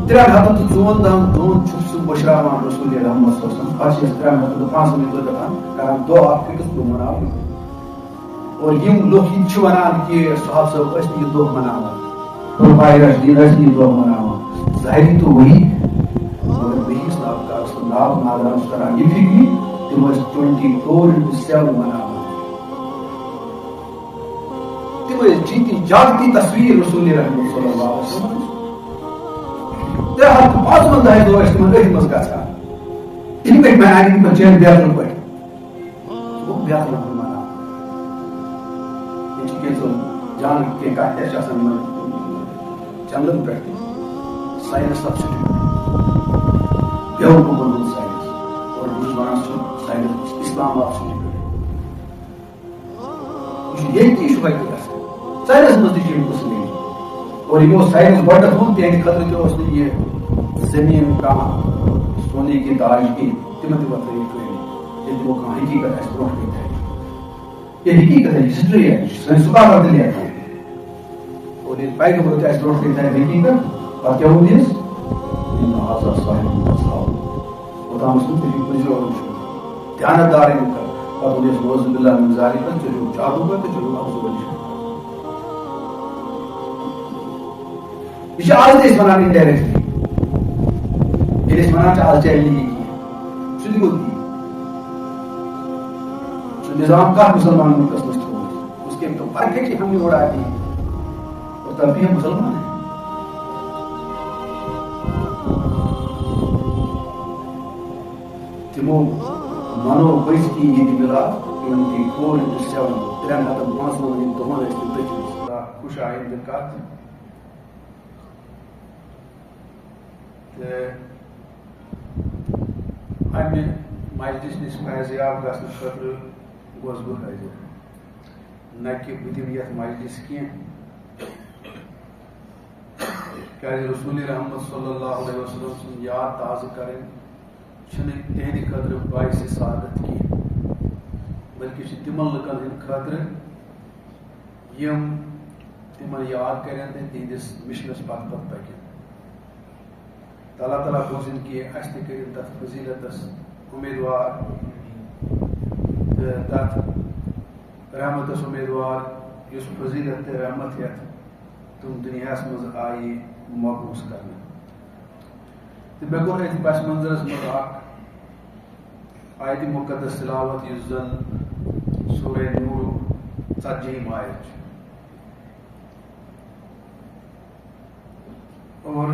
314 دون سہ بشراوان رسول رحمت صلی اللہ علیہ وسلم 305 کران دعا فکس دہ مناو اور یم لوگ یہ ونان کہ صاحب صاحب اس یہ دہ مناوان خلفائے راشدین اس یہ دہ مناوان ظاہری تو وہی مگر بیس ناو نادران کران یہ فکری تم 24/7 مناوان تم جیتی جاگتی تصویر رسول رحمت صلی اللہ علیہ وسلم 355 دہ تم اتھ مز گھان تم پہ منانے پہ چین بیتل پہ بیتل مناو یہ جان کے کتھ چندن پہ سائنس سبسٹیوٹ بیوقوف بنو سائنس اور ونان سائنس اسلام آباد یہ سائنس مز تم اور یہ سائنس گۄڈنیٚتھ ووٚن تہندِ خٲطرٕ تہِ اوس نہٕ یہِ زٔمیٖن کانٛہہ سونے کی تاج کینٛہہ تِمن تہِ وۄتھٲیِکھ کٲنی ییٚلہِ تِمو کانٛہہ حقیٖقت اَسہِ برونٛٹھ کَنہِ تھایہِ یہ حقیٖقت ہے ہسٹری ہے سٲنۍ سُکالر تہِ لیکھان اور ییٚلہِ پیغمبر تہِ اَسہِ برونٛٹھ کَنہِ تھایہِ حقیٖقت پتہٕ کیٛاہ ووٚن أمِس اِنَّ ہذا صاحب الصحاب اوٚتامَس نہٕ تٔمۍ پٔزیو چھُ دیانت دارن پتہٕ ووٚن أمِس نعوذ باللہ من ذالِک چلو چاروٗ تہٕ چلو افضل یہ آج تھی ونان انڈائریکٹلی ونان آج چاہیے سہ گو سہ نظام کھا مسلمان ملکس مز تھوت اس کے تو پرفیکٹلی ہم نے اڑا دی اور تب بھی ہم مسلمان ہیں تمو منو بس کی یہ ملا 24/7 365 دہن خوش آئند کت امہ مجلس نش فیضیاب گھنہ خاطر گوس بہ حاضر نہ کہ بہ دم یتھ مجلس کی رسول رحمت صلی اللہ علیہ وسلم سن یاد تازہ کریں تہندِ خاطر باعث سعادت کی بلکہ تمن لکن ہند خاطر یم تمن یاد کریں تہندس مشنس پتہ پتہ پکن اللہ تعالیٰ بوزن کہ اس تہ کرن تر فضیلتس امیدوار تر رحمتس امیدوار اس فضیلت رحمت یت تم دنیا مز آئی مبعوث کرنے تو مے کور ات پس منظرس مز آیت مقدس تلاوت اس زن سورہ نور 40 آیت اور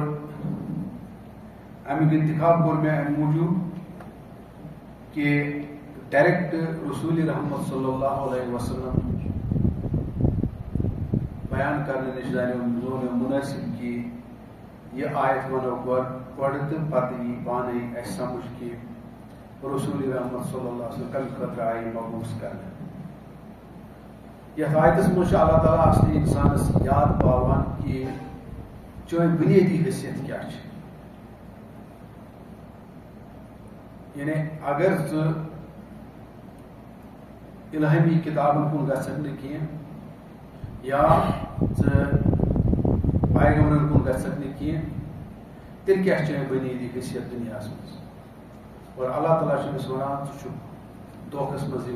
امیک انتخاب کور میں ام موجود کہ ڈائریکٹ رسول رحمت صلی اللہ علیہ وسلم بیان کرنے نش زون مناسب کہ یہ آیت ونو گۄڈ تو پتہ یہ پانے اس سمجھ کہ رسول رحمت صلی اللہ علیہ وسلم کم خاطر آئی مبعوث کرنے یہ آیتس مجھ اللہ تعالیٰ اصلی انسانس یاد پاوان کہ چون بنیادی حیثیت کیا ہے یعنی اگر الہامی کتابن کن گھک نا یا پیغمبرن کن گھک نا تیل کیا بنیادی حیثیت دنیا مز اور اللہ تعالیٰ چھ ونان ثہ دھوکس مز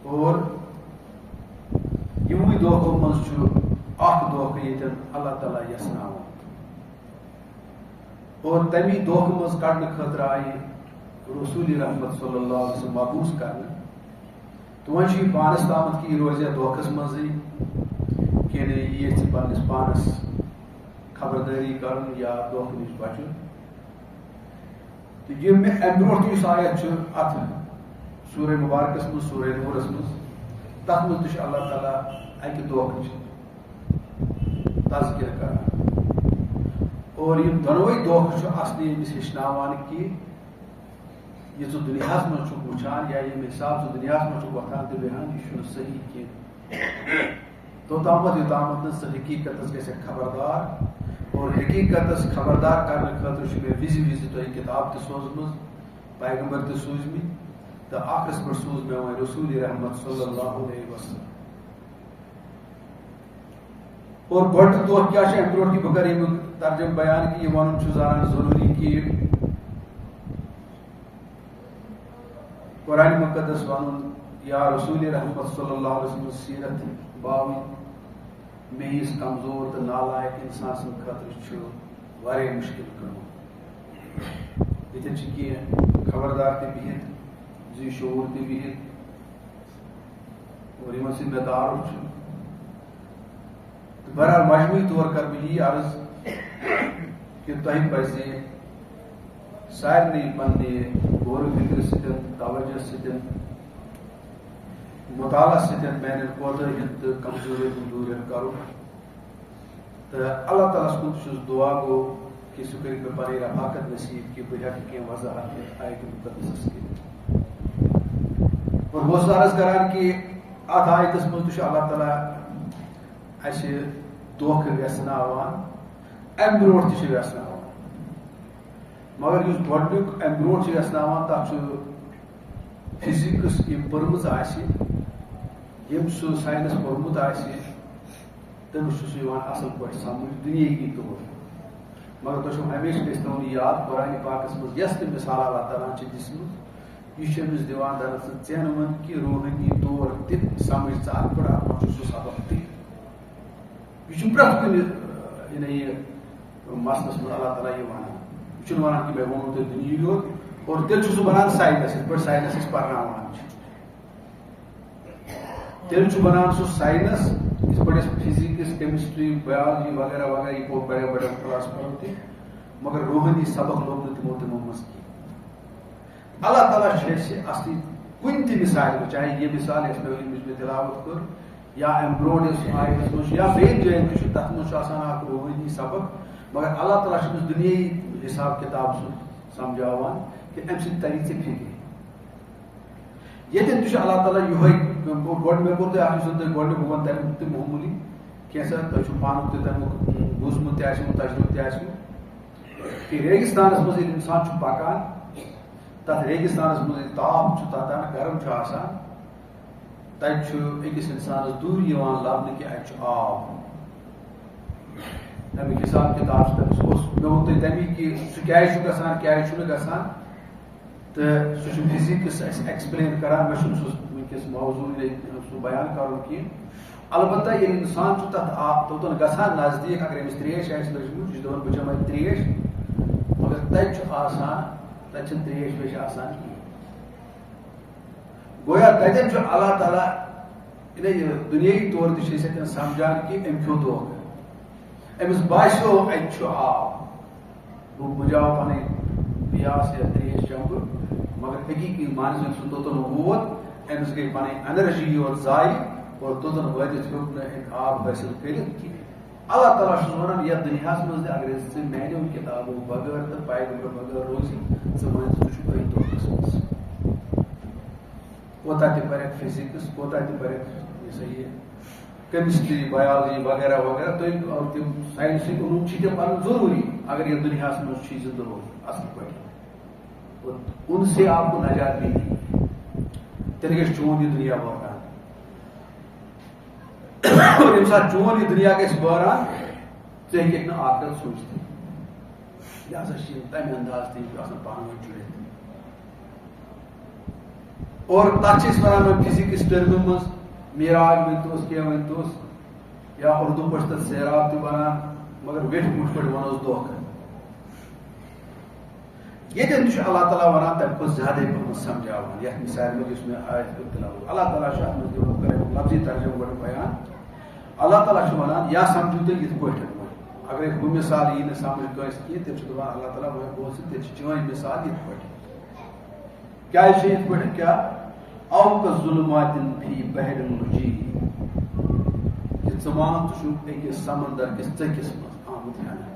اور یموی دھوکو مز اخ دھوکہ یتن اللہ تعالیٰ یسناوان اور تمی دھوکہ مز کڑنے خاطر آئی رسول رحمت صلی اللہ علیہ وسلم مبعوث کرنے تو وۄنۍ چھُ یہِ پانس تامت کہ یہ روزیا دھوکس مزے کہ یہ پنس پانس خبرداری کرن یا دھوکہ نش بچن تو یم ام برونٛٹھ یُس آیت ات سورہ مبارکس مز سورہ نورس مز تتھ مز تہ اللہ تعالیٰ اکہ دھوکٕچ تذکر کران اور یہ دونوے دھوکہ اصلی امس ہچناوان کہ یہ دنیا مز وچان یا یم حساب دنیا مز وتھان تو بیہان یہ صحیح کی توتامت یوتامت سہ حقیقت گژھِ خبردار اور حقیقت خبردار کرنے خاطر مے وز تہ کتاب تہ سوزمز پیغمبر تہ سوزمت تو آخرس پہ سوز مے وۄنۍ رسول رحمت صلی اللہ علیہ وسلم اور گۄڈٕ دۄہ کیٛاہ چھُ اَمہِ برونٛٹھ کہِ بہٕ کَرٕ ییٚمیُک ترجمہٕ بیان کہِ یہِ وَنُن چھُ زانان ضروٗری کہِ قرآنِ مُقدس وَنُن یا رسول رحمت صلی اللہ علیہ وسلم سیرت باوٕنۍ مےٚ ہِوِس کمزور تہٕ نالایق اِنسان سٕنٛدِ خٲطرٕ چھُ واریاہ مُشکِل کٲم ییٚتٮ۪ن چھِ کینٛہہ خبردار تہِ بِہِتھ ذی شعوٗر تہِ بِہِتھ اور یِمن سۭتۍ مےٚ تعارُف چھُ تہٕ بہرحال مجموعی طور کَرٕ بہٕ یی عرض کہِ تۄہہِ پَزِ سارنٕے پننہِ غورٕ فِکرِ سۭتۍ توجہ سۭتۍ مطالعہ سۭتۍ میانٮ۪ن کوتاہین تہٕ کمزوٗرین ہُنٛد دوٗرِین کَرُن تہٕ اللہ تعالیٰ ہَس کُن چھُس دُعا گوٚو کہِ سُہ کٔرِ مےٚ پَنٕنۍ رفاقت نصیٖب کہِ بہٕ ہٮ۪کہٕ کینٛہہ وضاحت آیتہِ مُقدسَس کٔرِتھ اور بہٕ اوسُس عرض کران کہِ اَتھ آیتَس منٛز تہِ چھُ اللہ تعالیٰ اَسہِ دھوکہٕ ویژھناوان اَمہِ برونٛٹھ تہِ چھُ ویژھناوان مگر یُس گۄڈنیُک اَمہِ برونٛٹھ چھُ ویژھناوان تَتھ چھُ فِزِکٕس یِم پٔرمٕژ آسہِ ییٚمۍ سُہ ساینس پوٚرمُت آسہِ تٔمِس چھُ سُہ یِوان اَصٕل پٲٹھۍ سَمٕجھ دُنیٲیی طور مگر تۄہہِ چھُو ہمیشہِ گژھِ تھاوُن یاد قرآنِ پاکَس منٛز یۄس تہِ مِثال اللہ تعالیٰ ہن چھِ دِژمٕژ یہِ چھُ أمِس دِوان دراصل ژینوُن کہِ روحٲنی طور تہِ سَمٕجھ ژٕ اَتھ پٮ۪ٹھ اَتھ منٛز چھُ سُہ سبق تہِ یہِ چھُ پرٛٮ۪تھ کُنہِ یہِ مسلس منٛز اللہ تعالیٰ یہِ وَنان یہِ چھُنہٕ وَنان کہِ مےٚ ووٚنوُ تۄہہِ دُنیہٕے یوت اور تیٚلہِ چھُ سُہ بَنان ساینس یِتھ پٲٹھۍ ساینس أسۍ پَرناوان چھِ تیٚلہِ چھُ بَنان سُہ ساینس یِتھ پٲٹھۍ أسۍ فِزِکٕس کیمسٹری بایولجی وغیرہ وغیرہ یہِ گوٚو بَڑٮ۪ن بَڑٮ۪ن کلاس پَرُن تہِ مگر روحٲنی سبق لوٚگ نہٕ تِمو منٛز کینٛہہ اللہ تعالیٰ چھُ اَسہِ اَصلی کُنہِ تہِ مِثالہِ منٛز چاہے یہِ مِثال یۄس مےٚ تِلاوت کٔر یا اَمہِ برونٛٹھ یۄس آیتَس منٛز چھُ یا بیٚیہِ جایہِ تہِ چھُ تَتھ منٛز چھُ آسان اکھ روحٲنی سبق مگر اللہ تعالیٰ چھُ أمِس دُنیٲیی حِساب کِتاب سُہ سمجھاوان کہِ اَمہِ سۭتۍ تَرِ ژےٚ فِکرِ ییٚتٮ۪ن تہِ چھُ اللہ تعالیٰ یِہوے گۄڈٕ مےٚ کوٚر تۄہہِ اکھ یُس تۄہہِ گۄڈنیُک بہٕ وَنہٕ تَمیُک تہِ معموٗلی کینٛژھا تۄہہِ چھُو پانُک تہِ تَمیُک بوٗزمُت تہِ آسِوٕ تجرُبہٕ تہِ آسِوٕ کہِ ریگِستانَس منٛز ییٚلہِ اِنسان چھُ پَکان تَتھ ریگِستانَس منٛز ییٚلہِ تاپھ چھُ تَتان گرم چھُ آسان تَتہِ چھُ أکِس اِنسانَس دوٗرِ یِوان لَبنہٕ کہِ اَتہِ چھُ آب تَمیُک حِساب کِتاب چھُ تٔمِس اوس مےٚ ووٚن تۄہہِ تَمی کہِ سُہ کیازِ چھُ گژھان کیازِ چھُنہٕ گژھان تہٕ سُہ چھُ فِزِکٕس اَسہِ ایٚکٕسپلین کران مےٚ چھُنہٕ سُہ وٕنکیٚس موضوٗع سُہ بیان کَرُن کینٛہہ البتہ ییٚلہِ اِنسان چھُ تَتھ آب توٚتَن گژھان نزدیٖک اگر أمِس ترٛیش آسہِ لٔجمٕژ یہِ چھُ دَپان بہٕ چٮ۪مہٕ اَتہِ ترٛیش مگر تَتہِ چھُ آسان تَتہِ چھِنہٕ ترٛیش ویش آسان کِہیٖنۍ گویا تَتٮ۪ن چھُ اللہ تعالیٰ یہِ دُنیٲیی طور تہِ چھِ أسۍ اَتٮ۪ن سَمجھان کہِ أمۍ کھیوٚو دھوکہٕ أمِس باسیو اَتہِ چھُ آب بہٕ بُجاو پَنٕنۍ پیاس یا ترٛیش چٮ۪مہٕ بہٕ مگر حقیٖقی مانس ییٚلہِ سُہ توٚتَن ووت أمِس گٔے پَنٕنۍ اٮ۪نرجی یوت ضایہِ اور توٚتَن وٲتِتھ ہیوٚک نہٕ أمۍ آب حٲصِل کٔرِتھ کینٛہہ اللہ تعالیٰ چھُس وَنان یَتھ دُنیاہَس منٛز تہِ اگر ژٕ میانیو کِتابو بغٲر تہٕ پیغمبر بغٲر روزِ ژٕ مٲنۍ ژٕ چھُکھ أتھۍ دھوکَس منٛز کوتاہ تہِ پَرٮ۪کھ فِزِکٕس کوتاہ تہِ پَرٮ۪کھ یہِ سا یہِ کیمسٹری بایولجی وغیرہ وغیرہ تُہۍ تِم ساینسٕکۍ علوٗم چھِ تِم پَرُن ضروٗری اگر یَتھ دُنیاہَس منٛز چھُے زِندٕ روزُن اَصٕل پٲٹھۍ ان سے آپ کو نجات بھی نہیں تیٚلہِ گژھِ چون یہِ دُنیا وٲران ییٚمہِ ساتہٕ چون یہِ دُنیا گژھِ وٲران ژٕ ہیٚککھ نہٕ آخرت سوٗنٛچتھٕے یہِ ہسا چھِ یِم تَمہِ اندازٕ تہِ یِم چھِ آسان پانہٕ ؤنۍ جُڑِتھ اور تَتھ چھِ أسۍ وَنان وۄنۍ فِزِکٕس ٹٔرمہِ منٛز میراج ؤنۍتوس کیٚنٛہہ ؤنۍتوس یا اُردو پٲٹھۍ تَتھ سیراب تہِ وَنان مگر ویٹھۍ مُٹھۍ پٲٹھۍ وَنوس دھوکہٕ ییٚتٮ۪ن تہِ چھُ اللہ تعالیٰ وَنان تَمہِ کھۄتہٕ زیادَے پَہمَتھ سَمجھاوان یَتھ مِثالہِ منٛز یُس مےٚ آیت کٔر تِلاوت اللہ تعالیٰ چھُ اَتھ منٛز دِوان کَران لفظی ترجمہٕ گۄڈٕ بیان اللہ تعالیٰ چھُ وَنان یا سَمجھِو تُہۍ یِتھ پٲٹھۍ وۄنۍ اگرے ہُہ مِثال یی نہٕ سَمجھ کٲنٛسہِ کینٛہہ تیٚلہِ چھُ دَپان اللہ تعالیٰ وۄنۍ بوز تیٚلہِ چھِ چٲنۍ مِثال یِتھ پٲٹھۍ کیازِ چھِ یِتھ پٲٹھۍ کیٛاہ او کظُلماتٍ فی بحرٍ لُجِّیٍ یہِ ژٕ مان ژٕ چھُکھ أکِس سمندر کِس ژٔکِس منٛز آمُت ہٮ۪نہٕ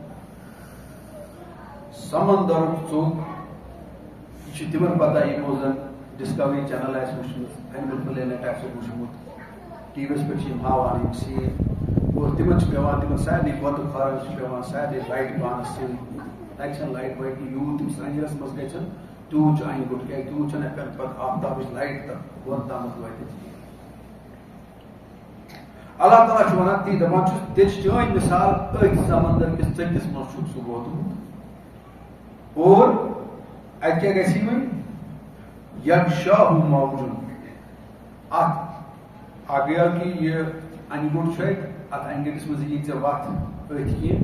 سمندرُک ژوٚک یہِ چھُ تِمن پتہ یِمو زن ڈسکوری چینل آسہِ وٕچھمٕژ اینمل پلینٹ آسہِ وٕچھمُت ٹی وی یس پٮ۪ٹھ چھِ یِم ہاوان یِم سیٖن اور تِمن چھِ پیٚوان تِمن سارنٕے گۄتہٕ کھۄرن چھِ پیٚوان سارنٕے لایٹ پانس سۭتۍ تَتہِ چھنہٕ لایٹ وایٹ یوٗت تِم سرٛنجس منٛز گژھن تیوٗت چھُ اَنہِ گوٚٹ کیازِ تیوٗت چھنہٕ ہٮ۪کان پتہٕ آفتابٕچ لایٹ تتھ بۄن تامَتھ وٲتِتھ کینٛہہ اللہ تعالیٰ چھُ وَنان تی دَپان چھُس تیٚلہِ چھِ چٲنۍ مِثال أتھۍ سمندر کِس ژٔٹِس منٛز چھُکھ سُہ ووتمُت اور اَتہِ کیٛاہ گژھِ وۄنۍ یغشاہُ موجُن اَتھ اکھ گٔیو کہِ یہِ اَنہِ گوٚٹ چھُ اَتہِ اَتھ اَنہِ گٔٹِس منٛز یی ژےٚ وَتھ أتھۍ کِنۍ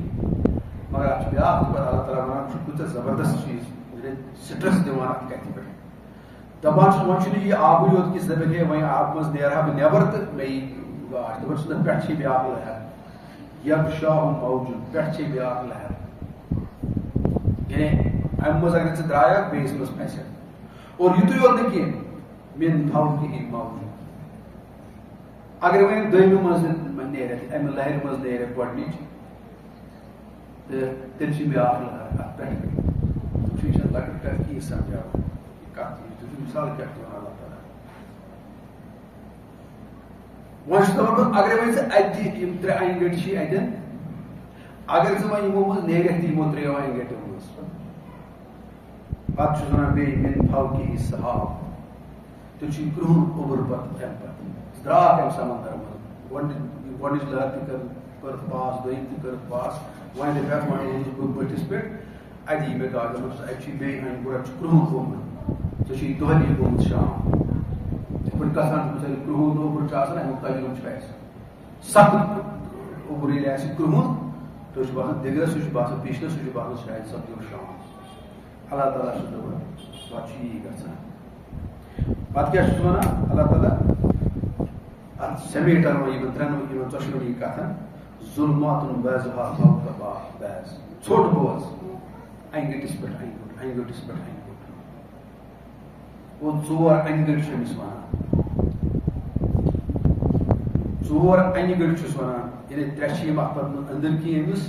مگر اَتھ چھُ بیٛاکھ پَتہٕ اللہ تعالیٰ وَنان چھُ کۭژاہ زبردست چیٖز سٹرٛس دِوان اَتھ کَتھِ پٮ۪ٹھ دَپان چھُس وۄنۍ چھُنہٕ یہِ آبٕے یوت کہِ ژٕ دَپکھ ہے وۄنۍ آبہٕ منٛز نیرٕ ہا بہٕ نٮ۪بر تہٕ مےٚ یی گاش دَپان چھُس نہ پٮ۪ٹھٕ چھے بیٛاکھ لہر یغشاہُ موجُن پٮ۪ٹھٕ چھے بیٛاکھ لہر یعنی اَمہِ منٛز اگر ژٕ درٛایکھ بیٚیِس منٛز پھسکھ اور یُتُے یوت نہٕ کینٛہہ مِن فوقِہِ موجُن اگر وۄنۍ دوٚیمہِ منٛز نیرٮ۪کھ اَمہِ لہرِ منٛز نیرٮ۪کھ گۄڈنِچ تہٕ تیٚلہِ چھِ بیٛاکھ لہر اَتھ پٮ۪ٹھ چھُ یہِ چھَنہٕ لۄکٕٹ کَتھ کِہیٖنۍ سَمجھاوان یہِ کَتھ یہِ چھُ مِثال کیٛاہ چھُ وَنان اللہ تعالیٰ وۄنۍ چھُس دَپان بہٕ اگرے وۄنۍ ژٕ اَتہِ یِم ترٛےٚ اَنہِ گٔٹۍ چھِ اَتٮ۪ن اگر ژٕ وۄنۍ یِمو منٛز نیرٮ۪کھ تہِ یِمو ترٛیٚیو اَنہِ گٔٹیو منٛز پَتہٕ چھُس وَنان بیٚیہِ مِن فوقِہِ سحاب تیٚلہِ چھُ یہِ کرٛہُن اوٚبُر پَتہٕ اَمہِ پَتہٕ ژٕ درٛاکھ اَمہِ سمندر منٛز گۄڈنِچ لہر تہِ کٔرٕتھ پاس دوٚیِم تہِ کٔرٕتھ پاس وۄنۍ دَپیکھ وۄنۍ اوسُس بہٕ بٔٹھِس پٮ۪ٹھ اَتہِ یی مےٚ گاش دَپان چھُس اَتہِ چھُ بیٚیہِ اَنہِ گوٚٹ اَتہِ چھُ کرٛہُن اوٚبُر ژےٚ چھُے دۄہلی گوٚمُت شام یِتھ پٲٹھۍ گژھان چھُ بِچٲرۍ کرٛہُن اوٚبُر چھُ آسان اَمیُک تجرُبہٕ چھُ اَسہِ سخت اوٚبُر ییٚلہِ آسہِ کرٛہُن تُہۍ چھُ باسان دِگرَس سُہ چھُ باسان پِشنَس سُہ چھُ باسان شاید سپدیو شام اللہ تعالیٰ چھُ دَپان پَتہٕ چھُ یی گژھان پَتہٕ کیٛاہ چھُس وَنان اللہ تعالیٰ اَتھ سمیٹَن وۄنۍ یِمن ترٛٮ۪ن یِمن ژۄشوٕنی کَتھن ظُلماتُن بعضُہا فوقَ بعض ژھوٚٹ بوز اَنہِ گٔٹِس پٮ۪ٹھ اَنہِ گوٚٹ اَنہِ گٔٹِس پٮ۪ٹھ اَنہِ گوٚٹ اور ژور اَنہِ گٔٹۍ چھِ أمِس وَنان ژور اَنہِ گٔٹۍ چھُس وَنان یعنی ترٛےٚ چھِ یِم اَتھ پَتہٕ أنٛدٕرۍ کِنۍ أمِس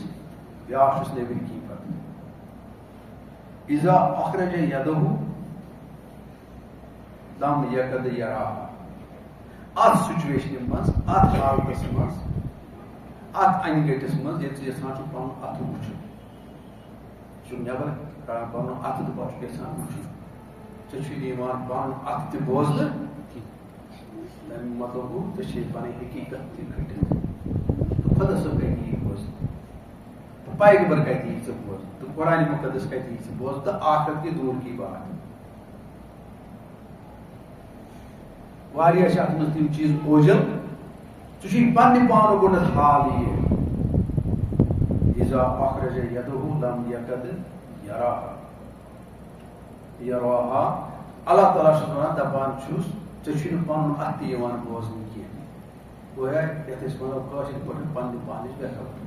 بیٛاکھ چھُس نیٚبٕرۍ کِنۍ پَتہٕ اِذا اخرج یدہُ لم یکد یراہا اَتھ سُچویشنہِ منٛز اَتھ حالتس منٛز اَتھ اَنہِ گٔٹِس منٛز ییٚلہِ ژٕ یژھان چھُکھ پَنُن اَتھٕ وٕچھُن ژٕ چھُکھ نٮ۪بر کڑان پَنُن اَتھٕ تہٕ پَتہٕ چھُکھ یژھان وٕچھُن ژےٚ چھُے نہٕ یِوان پَنُن اَتھٕ تہِ بوزنہٕ کینٛہہ تَمیُک مطلب گوٚو ژےٚ چھے پَنٕنۍ حقیٖقت تہِ کھٔٹِتھ تہٕ خۄدا صٲب کَتہِ یی بوزنہٕ تہٕ پیغمبر کَتہِ یی ژےٚ بوزنہٕ تہٕ قرآنِ مُقدس کَتہِ یی ژےٚ بوزنہٕ تہٕ آخرت کی دوٗر کی بات واریاہ چھِ اَتھ منٛز تِم چیٖز اوجل ژٕ چھُے پننہِ پانُک گۄڈنٮ۪تھ حال یہِ اِذا اخرج یدہُ لم یکد یراہا اللہ تعالیٰ چھُس وَنان دَپان چھُس ژےٚ چھُے نہٕ پَنُن اَتھٕ تہِ یِوان بوزنہٕ کینٛہہ گویا یَتھ أسۍ وَنو کٲشِر پٲٹھۍ پننہِ پانٕچ بے خبری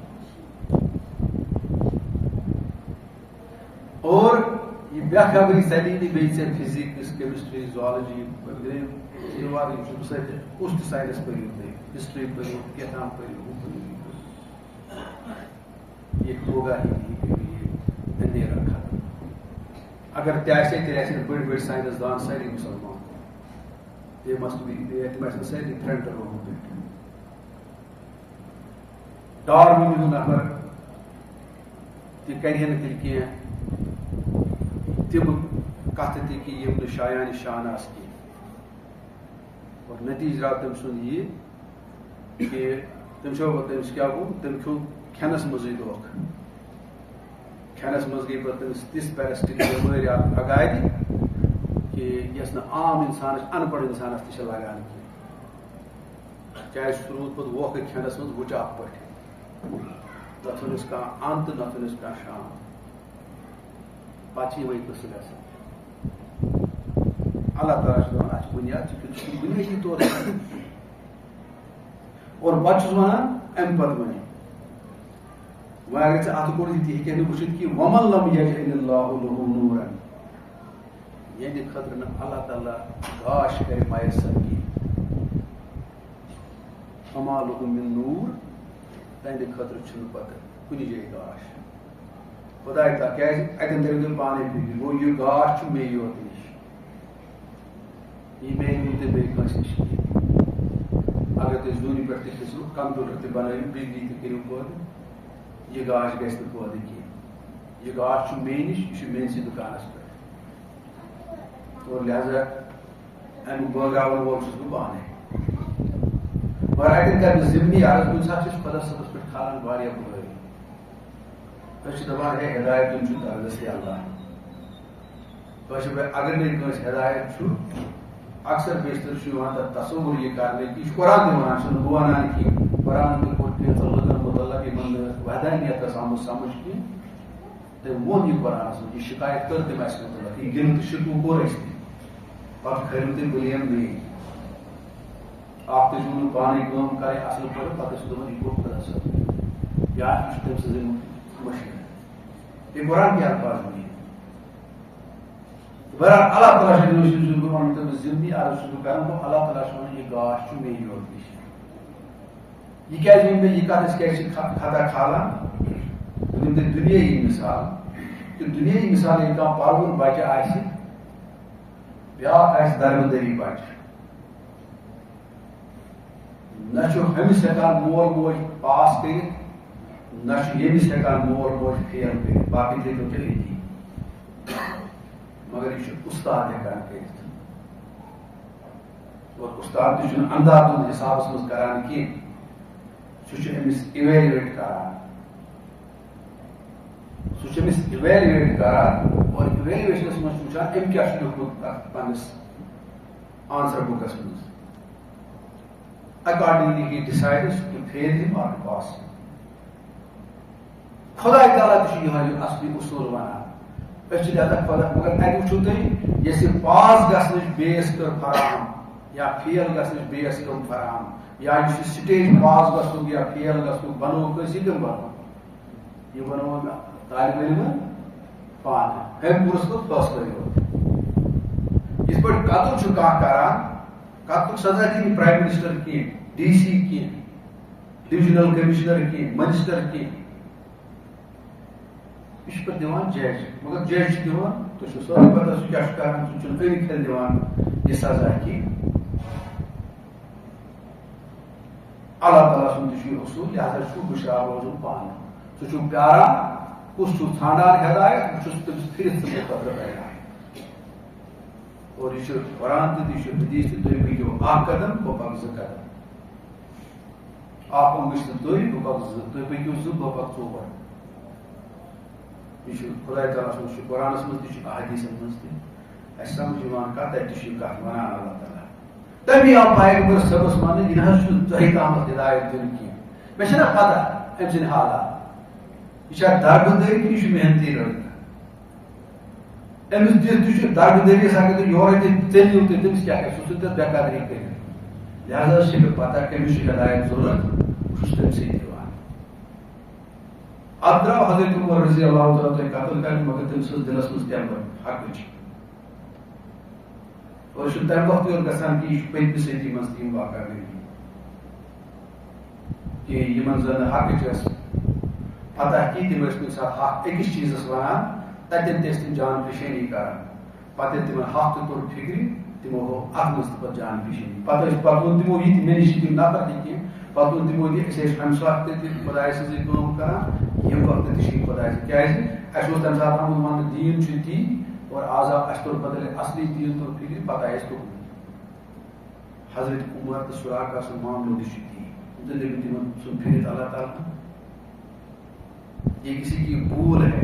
اور یہِ بے خبری ژَلی نہٕ بیٚیہِ ژےٚ فِزِکٕس کیمِسٹری زالجی چھُس سۭتۍ کُس تہِ ساینس پٔرِو تُہۍ ہسٹری پٔرِو کیٛاہ پٔرِو ہُہ پٔرِو یہِ پٔرِو یہِ ہوگا ہی اندھیرا ختم اگر تہِ آسہِ تیٚلہِ آسن بٔڑۍ بٔڑۍ ساینس دان سٲری مُسلمان تِم آسن سٲری فرنٹل رومہٕ پٮ۪ٹھ ڈاروِن ہیوٗ نفر تہِ کرِ ہے نہٕ تیٚلہِ کینٛہہ تِم کتھٕ تہِ کہِ یِم نہٕ شایانہِ شان آسہٕ کینٛہہ اور نتیٖجہٕ درٛاو تٔمۍ سُنٛد یہِ کہِ تٔمِس کیٛاہ گوٚو تٔمۍ کھیوٚو کھٮ۪نس منٛزٕے دھوکہٕ کھٮ۪نس منٛز گٔے پتہٕ تٔمِس تِژھ پیرسٹِک بٮ۪مٲرۍ اکھ اگادِ کہِ یۄس نہٕ عام اِنسانس ان پڑھ اِنسانس تہِ چھِ لگان کینٛہہ کیٛازِ سُہ روٗد پتہٕ ووکھٕ کھٮ۪نس منٛز وٕچاپ پٲٹھۍ نہ تھوٚونس کانٛہہ اَن تہٕ نہ تھوٚونس کانٛہہ شام پتہٕ چھِ یِمے قٕصہٕ گژھان اللہ تعالیٰ چھُ دَپان اَتھ چھِ بُنیاد ژٕ چھُکھ بُنیٲدی طور اور پتہٕ چھُس وَنان اَمہِ پتہٕ وۄنۍ اگر ژےٚ اَتھٕ کوٚڑ تہِ ہیٚکہِ نہٕ وٕچھِتھ کہِ وَمن لم یجعل اللہ لہُ نوٗرن ییٚمہِ خٲطرٕ نہٕ اللہ تعالیٰ گاش کرِ میسر کینٛہہ فما لہُ من نوٗر تہنٛدِ خٲطرٕ چھُنہٕ پتہٕ کُنہِ جایہِ گاش خۄداے تعالیٰ کیٛازِ اَتٮ۪ن ترٛٲوِو تُہۍ پانے فِکرِ گوٚو یہِ گاش چھُ مے یوت نِش یہِ میلہِ نہٕ تۄہہِ بیٚیہِ کٲنٛسہِ نِش کینٛہہ اگر تُہۍ زوٗنہِ پٮ۪ٹھ تہِ کھٔسِو کمپیوٗٹر تہِ بنٲیِو بجلی تہِ کٔرِو پٲدٕ یہِ گاش گژھِ نہٕ پٲدٕ کینٛہہ یہِ گاش چھُ مے نِش یہِ چھُ میٲنسٕے دُکانس پٮ۪ٹھ اور لہذا امیُک بٲگراوَن وول چھُس بہٕ پانے مگر اَتٮ۪ن کَرٕ بہٕ ضِمنی عرض کُنہِ ساتہٕ چھِ أسۍ خۄدا صٲبَس پٮ۪ٹھ کھالان واریاہ بُرٲیی. أسۍ چھِ دَپان ہے ہدایت دیُن چھُ دردستی اللہ. کٲشِر پٲٹھۍ اگر نہٕ کٲنٛسہِ ہدایت چھُ اکثر بیشتر چھُ یِوان تَتھ تصوُر یہِ کرنہٕ کہِ یہِ چھُ قرآن تہِ وَنان چھُنہٕ بہٕ وَنان کینٛہہ قرآن تہِ کوٚر کینٛژن لُکن مُتعلق یِمن نہٕ وحدانیت ٲس آمٕژ سمجھ کینٛہہ تٔمۍ ووٚن یہِ قرآنَس منٛز یہِ شِکایت کٔر تٔمۍ اَسہِ مُتعلق یہِ گِنٛدٕ تہٕ شِکوٕ کوٚر اَسہِ تہِ پَتہٕ کھٲلِو تُہۍ بٔلین بیٚیہِ اکھ تہِ چھُو نہٕ پانے کٲم کَرٕنۍ اَصٕل پٲٹھۍ پَتہٕ ٲسِو دَپان یہِ گوٚو خۄدا صٲب یا یہِ چھُ تٔمۍ سٕنٛزٕے مٔشیٖد یہِ قرآن کیٛاہ الفاظ وَنہِ بہرحال اللہ تعالیٰ چھُ بہٕ وَنہٕ تٔمِس ضِمنی عرض چھُس بہٕ کران گوٚو اللہ تعالیٰ چھُ وَنان یہِ گاش چھُ مے یوت نِش یہِ کیٛازِ ؤنۍ مےٚ یہِ کَتھ أسۍ کیٛازِ چھِ خطا کھالان بہٕ دِمہٕ تۄہہِ دُنیٲیی مِثال کہِ دُنیٲیی مِثال ییٚلہِ کانٛہہ پَروُن بَچہٕ آسہِ بیٛاکھ آسہِ دربٕدٔری بَچہٕ نہ چھُ ہُمِس ہٮ۪کان مول موج پاس کٔرِتھ نہ چھُ ییٚمِس ہٮ۪کان مول موج فیل کٔرِتھ باقٕے تھٲیتو تُہۍ أتی مگر یہِ چھُ اُستاد ہٮ۪کان کٔرِتھ اور اُستاد تہِ چھُنہٕ اندازُن حِسابَس منٛز کران کینٛہہ سُہ چھُ أمِس اِویلویٹ کران سُہ چھُ أمِس اِویلویٹ کران اور اِویلویشنَس منٛز چھُ وٕچھان أمۍ کیٛاہ چھُ لیوٗکھمُت تَتھ پنٛنِس آنسر بُکَس منٛز accordingly he decides to fail him or to pass him. خۄداے تعالیٰ تہِ چھُ یِہوٚے اَصلی اصوٗل وَنان أسۍ چھِ دَپان خۄدا مگر اَتہِ وٕچھِو تُہۍ یۄس یہِ پاس گژھنٕچ بیس کٔر فراہم یا فیل گژھنٕچ بیس کٔر فراہم یا یُس یہِ سٹیج پاس گژھنُک یا فیل گژھنُک بنووُکھ أسۍ یہِ کٔمۍ بنوو یہِ بنوو مےٚ طالبہِ علمہٕ پانہٕ أمۍ کوٚرُس بہٕ فٲصلہٕ یوت یِتھ پٲٹھۍ قتل چھُ کانٛہہ کران قتلُک سزا دِی نہٕ پرٛایِم مِنِسٹر کینٛہہ ڈی سی کینٛہہ ڈِوِجنل کٔمِشنر کینٛہہ مٔنِسٹر کینٛہہ یہِ چھُ پَتہٕ دِوان جج مگر جج چھُ دِوان تُہۍ چھِو سورُے پَتہ سُہ کیٛاہ چھُ کران سُہ چھُنہٕ أنۍ کھٮ۪ن دِوان یہِ سزا کینٛہہ اللہ تعالیٰ سُنٛد تہِ چھُ یہِ اصوٗل لہٰذا چھُ ہُشیار روزُن پانہٕ سُہ چھُ پیاران کُس چھُ ژھانڈان ہدایت بہٕ چھُس تٔمِس پھِرِتھ ژھٕننہٕ خٲطرٕ پیاران اور یہِ چھُ قرآن تہِ یہِ چھُ حدیٖث تہِ تُہۍ پٔکِو اکھ قدم بہٕ پَکہٕ زٕ قدم اکھ اوٚنگٕچ تہٕ تُہۍ بہٕ پَکہٕ زٕ تُہۍ پٔکِو زٕ بہٕ پَکہٕ ژور یہِ چھُ خۄداے تعالیٰ سُنٛد چھُ قرآنَس منٛز تہِ چھُ احادیٖثَن منٛز تہِ اَسہِ سَمجھ یِوان کَتھ تَتہِ تہِ چھُ یہِ کَتھ وَنان اللہ تعالیٰ تَمی آو پیغمبر صٲبَس وَننہٕ یہِ نہ حظ چھُنہٕ تۄہہِ تامَتھ ہِدایت دیُن کینٛہہ مےٚ چھَنہ پَتہ أمۍ سٕنٛدۍ حالات یہِ چھا دربٕدٔری کِنہٕ یہِ چھُ محنتی لٔڑکہٕ أمِس دِتھ تہِ چھُ دربٕدٔریَس اگر تُہۍ یورَے تہِ ژٔلِو تہِ تٔمِس کیٛاہ کَرِ سُہ چھُ تَتھ بے قدری کٔرِتھ لہٰذا چھِ مےٚ پَتہ کٔمِس چھُ ہدایت ضروٗرت بہٕ چھُس تٔمسٕے دِوان اَتھ درٛاو حضرت عمر رضی اللہ تعالیٰ تۄہہِ قتل کَرنہِ مگر تٔمۍ سٕنٛز دِلَس منٛز تَمہِ پَتہٕ حقٕچ اور یہِ چھُنہٕ تَمہِ وقتہٕ یوت گژھان کہِ یہِ چھُ پٔتمہِ صدی منٛز تہِ یِم واقعہ گٔمٕتۍ کہِ یِمن زَن نہٕ حقٕچ ٲس پَتہ کہِ تِم ٲسۍ کُنہِ ساتہٕ حق أکِس چیٖزَس وَنان تَتٮ۪ن تہِ ٲسۍ تِم جان پیشٲنی کران پَتہٕ ییٚلہِ تِمن حق تہِ توٚر فِکرِ تِمو ہوو اَتھ منٛز تہِ پَتہٕ جان پیشٲنی پَتہٕ ووٚن تِمو یہِ تہِ مےٚ نِش چھِ تِم نفر تہِ کینٛہہ پَتہٕ ووٚن تِمو یہِ أسۍ ٲسۍ ہُمہِ ساتہٕ تہِ خۄداے سٕنٛزٕے کٲم کران ییٚمہِ وقتہٕ تہِ چھِ یہِ خۄداے سٕنٛز کیازِ اَسہِ اوس تَمہِ ساتہٕ آمُت وَننہٕ دیٖن چھُ تی اور آز آو اَسہِ توٚر پَتہٕ ییٚلہِ اَصلی دیٖن توٚر فِکرِ پَتہٕ آیہِ اَسہِ توٚر حضرت عمر تہٕ سُراقہ سُنٛد معاملہٕ تہِ چھُ تی دٔلیٖل تِمن سُنٛد پھِرِتھ اللہ تعالیٰ یہ کسی کی بھول ہے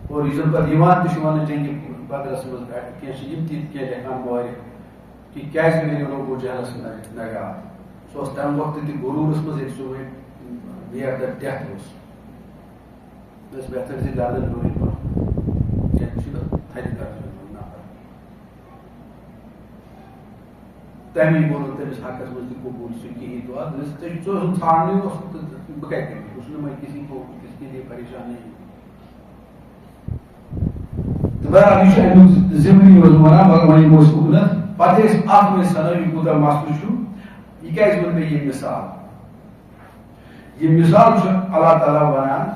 اور یُس زَن پَتہٕ یِوان تہِ چھُ وَننہٕ جنگہِ بدرس منٛز کینٛہہ چھِ یِم تہِ کینٛہہ لیکھان واریاہ کہِ کیازِ مےٚ لوگو جہلس نگار سُہ اوس تَمہِ وقتہٕ تہِ غروٗرس منٛز ییٚلہِ سُہ وۄنۍ نِیر دَ ڈیتھ اوس مےٚ ٲس بہتر زِ گردن ڈوٗرِتھ پَتہٕ کینٛہہ چھُ تھدِ گردن نفر تَمی ووٚن نہٕ تٔمِس حقس منٛز تہِ قبوٗل سُہ کِہیٖنۍ دۄہ ژٕ اوسُم ژھانڈنٕے اوس تہٕ بہٕ کَتہِ کَرٕ بہٕ چھُس نہٕ وۄنۍ کسی کو کِس کے لیے پریشان نہیں تہٕ بہرحال یہِ چھُ اَمیُک ضِمنی اوس وَنان مگر وۄنۍ یِمو أسۍ اُکنَتھ پَتہٕ ٲسۍ اَتھ منٛز سَنان یہِ کوٗتاہ مَسلہٕ چھُ یہِ کیازِ ووٚن مےٚ یہِ مِثال یہِ مِثال چھُ اللہ تعالیٰ وَنان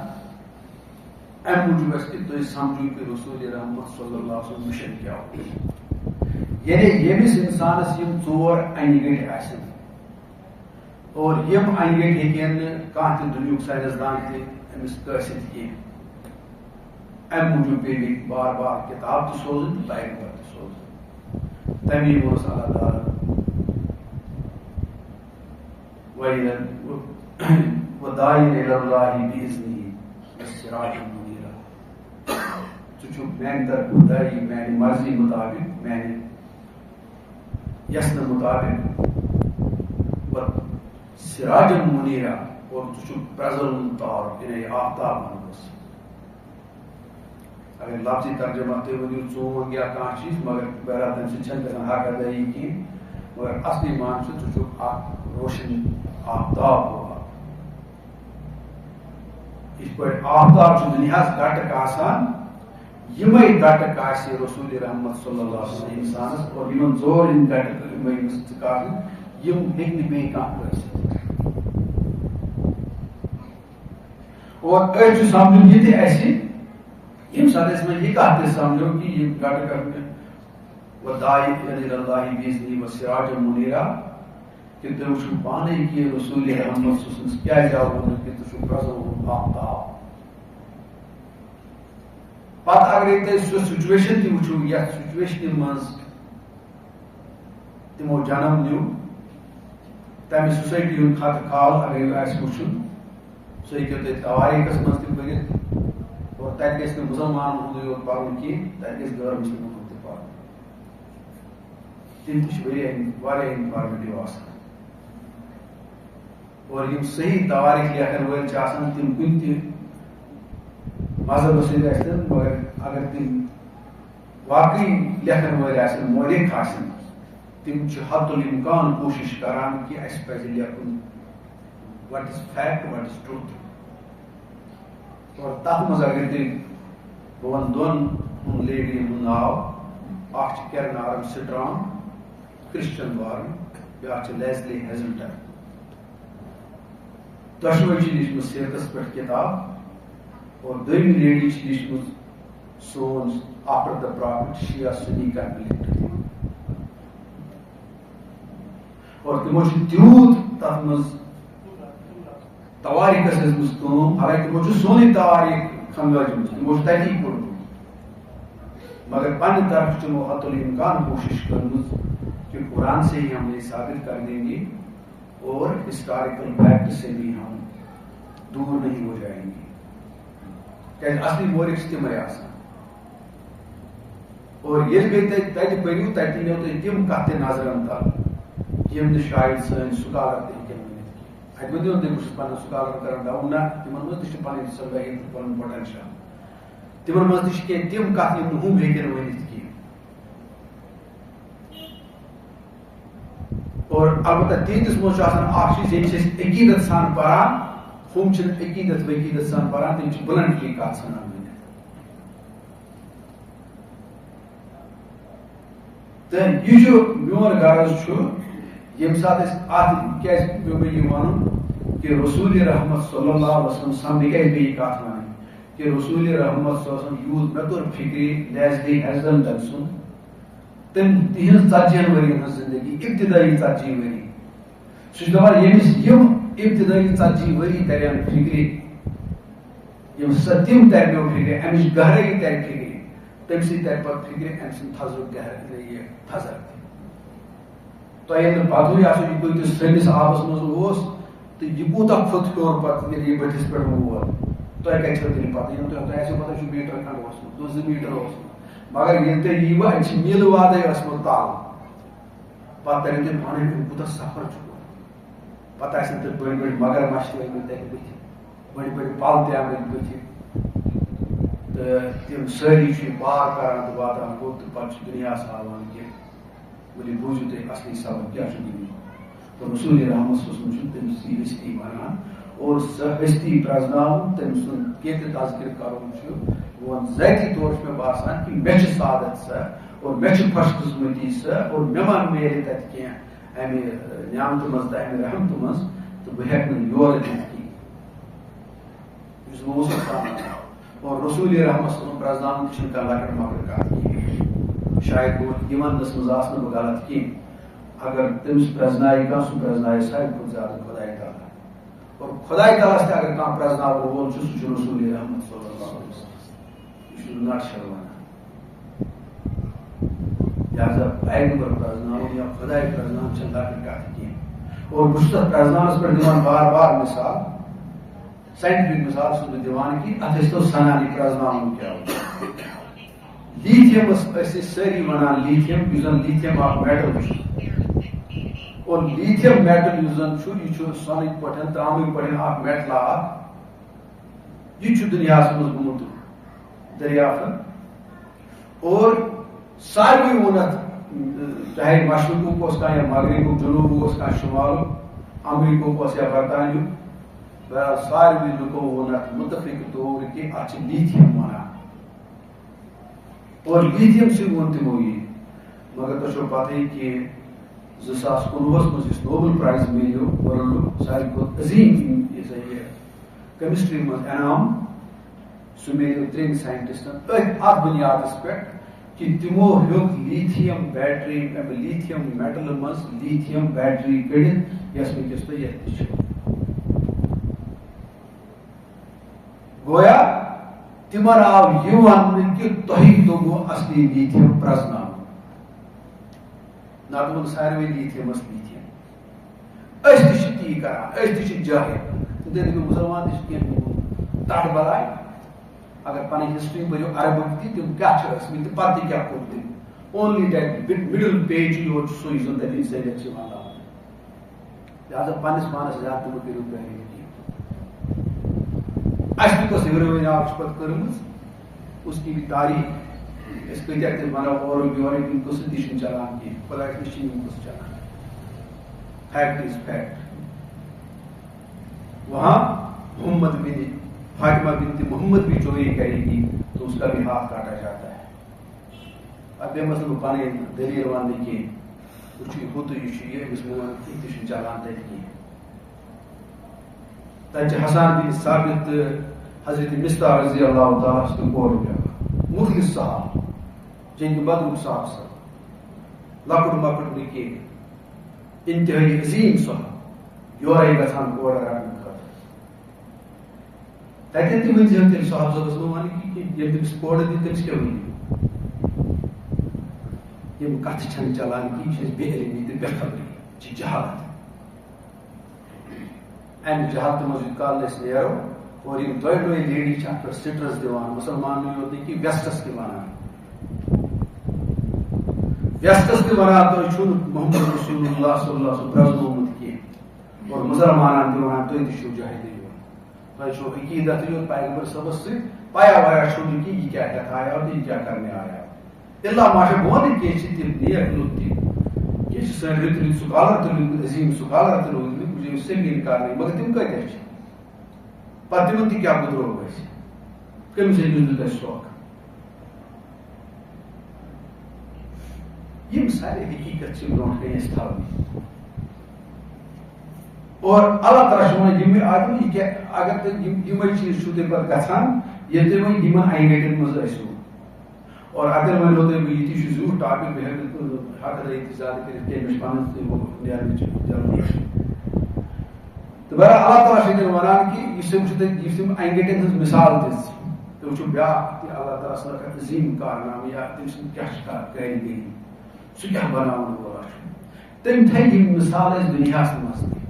اَمہِ موٗجوٗب اَسہِ کہِ تُہۍ سَمجھو کہِ رسوٗلِ رحمت صلی اللہ علیہ وسلم مِشن کیاہ اوس یعنی ییٚمِس اِنسانَس یِم ژور اَنہِ گٔٹۍ آسن اور یِم اَنہِ گٔٹۍ ہیٚکن نہٕ کانٛہہ تہِ دُنیُک ساینَسدان تہِ أمِس کٲسِتھ کینٛہہ اَمہِ موٗجوٗب پیٚیہِ مےٚ بار بار کِتاب تہِ سوزٕنۍ تہٕ پیغمبر تہِ سوزٕنۍ تَمی اوس اللہ تعالیٰ وَدَاعِيًا إِلَى اللَّهِ بِإِذْنِهِ وَسِرَاجًا مُنِيرًا ژٕ چھُکھ میانہِ طرفہٕ داعی میانہِ مرضی مطابق میانہِ یژنہٕ مطابق سِراجًا مُنیٖرًا اور ژٕ چھُکھ پرٛزلوُن تار یعنی آفتاب ونوس اگر لفظی ترجمہ تُہۍ ؤنِو ژوٗنٛٹھ یا کانٛہہ چیٖز مگر بہرحال تَمہِ سۭتۍ چھَنہٕ گژھان حق ادٲیی کِہیٖنۍ مگر اصلی مان چھُ ژٕ چھُکھ اکھ روشن آفتاب ہوا یِتھ پٲٹھۍ آفتاب چھُ دُنیاہس گٹہٕ کاسان یِمے گٹہٕ کاسہِ رسول رحمت صلی اللہ علیہ وسلم انسانس اور یِمن ژورن گٹہٕ یِمے ژٕ کاسن یِم ہیٚکہِ نہٕ بیٚیہِ کانٛہہ کٲنٛسہِ اور أسۍ چھُ سمجھُن یہِ تہِ اَسہِ ییٚمہِ ساتہٕ أسۍ وۄنۍ یہِ کتھ تہِ سمجھو کہِ یِم گٹہٕ کرنہِ وَدَاعِيًا إِلَى اللَّهِ بِإِذْنِهِ وَسِرَاجًا مُنِيرًا کہ تُہۍ وٕچھِو پانے کہِ رسول رحمت صلی کیازِ آو وَننہٕ کہِ ژٕ چھُکھ پرٛزلوُن آفتاب پتہٕ اگرے تُہۍ سۄ سُچویشن تہِ وٕچھِو یتھ سُچویشنہِ منٛز تِمو جنم نیوٗ تمہِ سوسایٹی ہُنٛد خطہٕ خال اگر آسہِ وٕچھُن سُہ ہیٚکِو تُہۍ تواریٖخس منٛز تہِ پٔرِتھ اور تتہِ گژھِ نہٕ مُسلمانن ہُنٛدُے یوت پرُن کینٛہہ تتہِ گژھِ غٲر مُسلمن ہُنٛد تہِ پرُن تِم تہِ چھِ واریاہ انفارمیٹِو آسان اور یِم صحیح تواریٖخ لیکھن وٲلۍ چھِ آسان تِم کُنہِ تہِ مذہبس سۭتۍ ٲسۍتن مگر اگر تِم واقعی لیکھن وٲلۍ آسن مورخ آسن تِم چھِ حد الامکان کوٗشش کران کہِ اَسہِ پزِ لیکھُن what is fact what is truth اور تتھ منٛز اگر تُہۍ بہٕ ونہٕ دۄن لیڈین ہُنٛد ناو اکھ چھِ کیرن آرم سٹرانگ کرسچن وارن بیاکھ چھِ لیزلی ہیزلٹن دۄشوے چھِ لیٖچھمٕژ سیرتس پٮ۪ٹھ کِتاب اور دوٚیمہِ لیڈی چھِ لیٖچھمٕژ سون after the prophet Shia Sunni conflict اور تِمو چھِ تیوٗت تتھ منٛز تواریٖخس ٲسمٕژ کٲم حالانکہِ تِمو چھُ سونُے تواریٖخ کھنگٲجمٕژ تِمو چھُ تتی پوٚرمُت مگر پننہِ طرفہٕ چھِ تِمو حد الامکان کوٗشش کٔرمٕژ کہ قرآن سے ہی ہم یہ ثابت کر دیں گے اور ہسٹوریکل فیکٹ سے بھی ہم دور نہیں ہو جائیں گے کیازِ اصلی مورخ چھِ تِمے آسان اور ییٚلہِ بیٚیہِ تُہۍ تتہِ پٔرِو تتہِ یِنو تۄہہِ تِم کتھٕ تہِ نظرن تل یِم نہٕ شاید سٲنۍ سُکالر تہِ ہیٚکن ؤنِتھ کینٛہہ اَتہِ ؤنِو تُہۍ بہٕ چھُس پنُن سُکالر کران ڈاوُن نہ تِمن منٛز تہِ چھِ پنٕنۍ صلٲحیت تہٕ پنُن پوٹینشل تِمن منٛز تہِ چھِ کینٛہہ تِم کتھٕ یِم نہٕ ہُم ہیٚکن ؤنِتھ کینٛہہ اور البتہ تِہنٛدِس منٛز چھُ آسان اکھ چیٖز ییٚلہِ چھِ أسۍ عقیٖدت سان پران ہُم چھِنہٕ عقیٖدت وقیٖدت سان پران تِم چھِ بلنٹلی کتھ ژھٕنان ؤنِتھ تہٕ یہِ چھُ میون غرض چھُ ییٚمہِ ساتہٕ أسۍ اتھ کیازِ پیوٚو مےٚ یہِ وَنُن کہ رسول رحمت صلی اللہ علیہ وسلم سامنے کیازِ بیٚیہِ یہِ کتھ وَنٕنۍ کہ رسول رحمت صلی اللہ علیہ وسلم یوٗت مےٚ توٚر فِکرِ لیزلی ہیزلٹن سُنٛد تِہنٛز 40 ؤرین ہٕنٛز زندگی ابتدٲیی 40 ؤری سُہ چھُ دپان ییٚمِس یِم ابتدٲیی 40 ؤری ترن فِکرِ یِم تِم ترنو فِکرِ امِچ گہرٲیی ترِ فِکرِ تمہِ سۭتۍ ترِ پتہٕ فِکرِ امہِ سٕنٛد تھزرُک یہِ تھزر تۄہہِ ییٚلہِ نہٕ پتہٕے آسو یہِ کۭتِس سرٛنِس آبس منٛز اوس تہٕ یہِ کوٗتاہ پھُت ہیوٚر پتہٕ ییٚلہِ یہِ بٔٹھِس پٮ۪ٹھ ووت تۄہہِ کتہِ چھو تیٚلہِ پتہ ییٚلہِ تۄہہِ آسیو پتہ چھُ میٖٹر کھنٛڈ اوسمُت 2 میٖٹر اوسمُت مگر ییٚلہِ تُہۍ ییٖوٕ اَتہِ چھِ میٖلہٕ وادے ٲسمٕژ تل پتہٕ ترِ تۄہہِ پانے کوٗتاہ سفر چھُ پتہٕ آسن تۄہہِ بٔڑۍ بٔڑۍ مگر مچھ تہِ ٲسمٕتۍ تتہِ بٕتھِ بٔڑۍ بٔڑۍ پل تہِ آمٕتۍ بٕتھِ تہٕ تِم سٲری چھِ یہِ پار کران تہٕ واتان گوٚو تہٕ پتہٕ چھُ دُنیاہس ہاوان کہِ ؤلِو بوٗزِو تُہۍ اصلی سبق کیاہ چھُ دُنیا تہٕ رسول رحمت صلی اللہ علیہ وسلم چھُ تٔمۍ سٕنٛز ہستی ونان اور سۄ ہستی پرزناوُن تٔمۍ سُنٛد کینٛہہ تہِ تذکر کرُن چھُ میون ذٲتی طور چھُ مےٚ باسان کہِ مےٚ چھِ سعادت سۄ اور مےٚ چھِ خۄش قٕسمتی سۄ اور مےٚ ما میلہِ تتہِ کینٛہہ امہِ نعمتہٕ منٛز تہٕ امہِ رحمتہٕ منٛز تہٕ بہٕ ہیٚکہٕ نہٕ یورٕ دِتھ کِہیٖنۍ یُس بہٕ اوسُس ونان اور رسول رحمت صلی اللہ علیہ وسلم پرزناوُن تہِ چھُنہٕ کانٛہہ لۄکٕٹ مۄکٕٹ کتھ کِہیٖنۍ شاید گوٚو یِمن منٛز آسہٕ نہٕ بہٕ غلط کینٛہہ اگر تٔمِس پرزنایہِ کانٛہہ سُہ پرزنایہِ ساروی کھۄتہٕ زیادٕ خۄداے تعالیٰ اور خۄداے تعالیٰ تہِ اگر کانٛہہ پرزناوُن وول چھُ سُہ چھُ رسول رحمت صلی اللہ علیہ وسلم یہِ چھُ نٹ شل ونان لہذا پیغمبر پرزناوُن یا خۄداے پرزناوُن چھنہٕ لۄکٕٹ کتھ کینٛہہ اور بشتت پرزنانس پر دیوان بار بار مثال سائنٹفک مثال سے دیوان کی اتھس تو سنانی پرزنان کیا ہو لیتھیم ساری ونان لیتھیم یوزن لیتھیم اخ میٹل اور لیتھیم میٹل یوزن یہ سونک پہ ترامک پہ اخ میٹل یہ دنیا مز گومت دریافت اور ساروی وونت چاہے مشرق یا مغرب جنوب شمال امریکہ یا برطانیہ بہرحال ساروی لکو وونت متفق طور کہ اتھ لیتھیم ونان اور لیتھیم سے وون تمو یہ مگر تھی پتہ کہ 2019 مز نوبل پرائز ملیو ورلڈ ساروی کھت عظیم یہ کیمسٹری مز انعام سہ ملیو 3 سائنٹسٹن ات بنیادس پہ کہ تمو havoc lithium battery lithium metal مز لیتھیم بیٹری کڑت یس ونکس تو یہ گویا تمن آو یہ ون کہ تہی دوگو اصلی لیتھیم پرزناو نہ دون ساروی لیتھیمس لیتھیم اس تی کران اس جاہل دن مسلمان تھی تٹ بلائے اگر پن ہسٹری پڑھو عربک تم کیا ٲسمٕتۍ پتہ کیا کوٚر تٔمۍ اونلی دیٹ مڈل پیج یوت سُے زن تمہِ ذٔریعہٕ چھِ ونان لہذا پننس پانس زیادٕ تہِ مہ کٔرِو تحریٖف کینٛہہ اسہِ تہِ کۄس ہیروٕنۍ آب چھِ پتہٕ کٔرمٕژ اس کی بھی تاریخ أسۍ کۭتیاہ تہِ ونو اورُک یورُک یِم قٕصہٕ تہِ چھِنہٕ چلان کینٛہہ خۄدایس نِش چھِنہٕ یِم قٕصہٕ چلان فیکٹ از فیکٹ وہاں محمد بن فاطمہ بنت محمد بھی چوری کرے گی تو اس کا بھی ہاتھ کاٹا جاتا ہے اب یہ مسئلہ پانے دلیل ون کی کچھ ہو تو یہ مسلمان چلان تھی تجھ حسان بن ثابت حضرت مصطفیٰ رضی اللہ تعالیٰ سے کور پہ مخلص صاحب جن کے بدر صاحب صاحب لکڑ مکڑ نکی انتہائی عظیم صاحب یورے گژھان کور رٹن تتن تہ ون تیل صاحب صاحب ون کہ تمس کور دی تمس کیا ون یم کتھ چھن چلان کہ یہ بے علمی تو بے خبری یہ جہالت امہ جہالت مز کال نیرو اور یم دۄیہِ لیڈی اتھ پہ سٹرس دِوان مسلمان یوت کہ ویسٹس تہ ونان ویسٹس تہ ونان تُہۍ چھُو نہٕ محمد رسول اللہ صلی اللہ علیہ وسلم پرزنومُت کینٛہہ اور مسلمانن تہ ونان تُہۍ تہ چھِو جاہلی تھی عقیدت پیغمبر صبس سے پایا وایا چھو کہ یہ کیا کہتا آیا اور یہ کیا کرنے آیا اللہ ماشا بہت کہ تم نیک لوگ تھی یہ سن رت رت سکالر تو عظیم سکالر تو مجھے اس سے بھی انکار نہیں مگر تم کتنے پتہ تمن تہ کیا گزرو گھر کم سے تہ شوق یم سارے حقیقت سے برونٹ کن اس تھاونی اور اللہ تعالیٰ ون یم آدمی کہ اگر تم چیز چھو تم پہ گھان یہ تھی ون یمن اینگیٹن مز ٲسِو اور اگر ونو تم یہ زیوٗٹھ ٹاپک بہٕ ہٮ۪کہٕ حق رٲیِتھ زیادٕ کٔرِتھ کینٛہہ مےٚ چھُ پانس نیرنٕچ جلدی تہٕ بہرحال اللہ تعالیٰ چھُ تیٚلہِ ونان کہ یُس تم اینگیٹن ہٕنٛز مثال دِژ تم وٕچھو بیٛاکھ تہِ اللہ تعالیٰ سُنٛد اکھ عظیٖم کارنامہٕ یا تٔمۍ سُنٛد کیٛاہ چھُ کٲرگٔری سُہ کیٛاہ بناوُن وول چھُ تٔمۍ تھٲے یِم مثال أسۍ دُنیاہس منٛز تہِ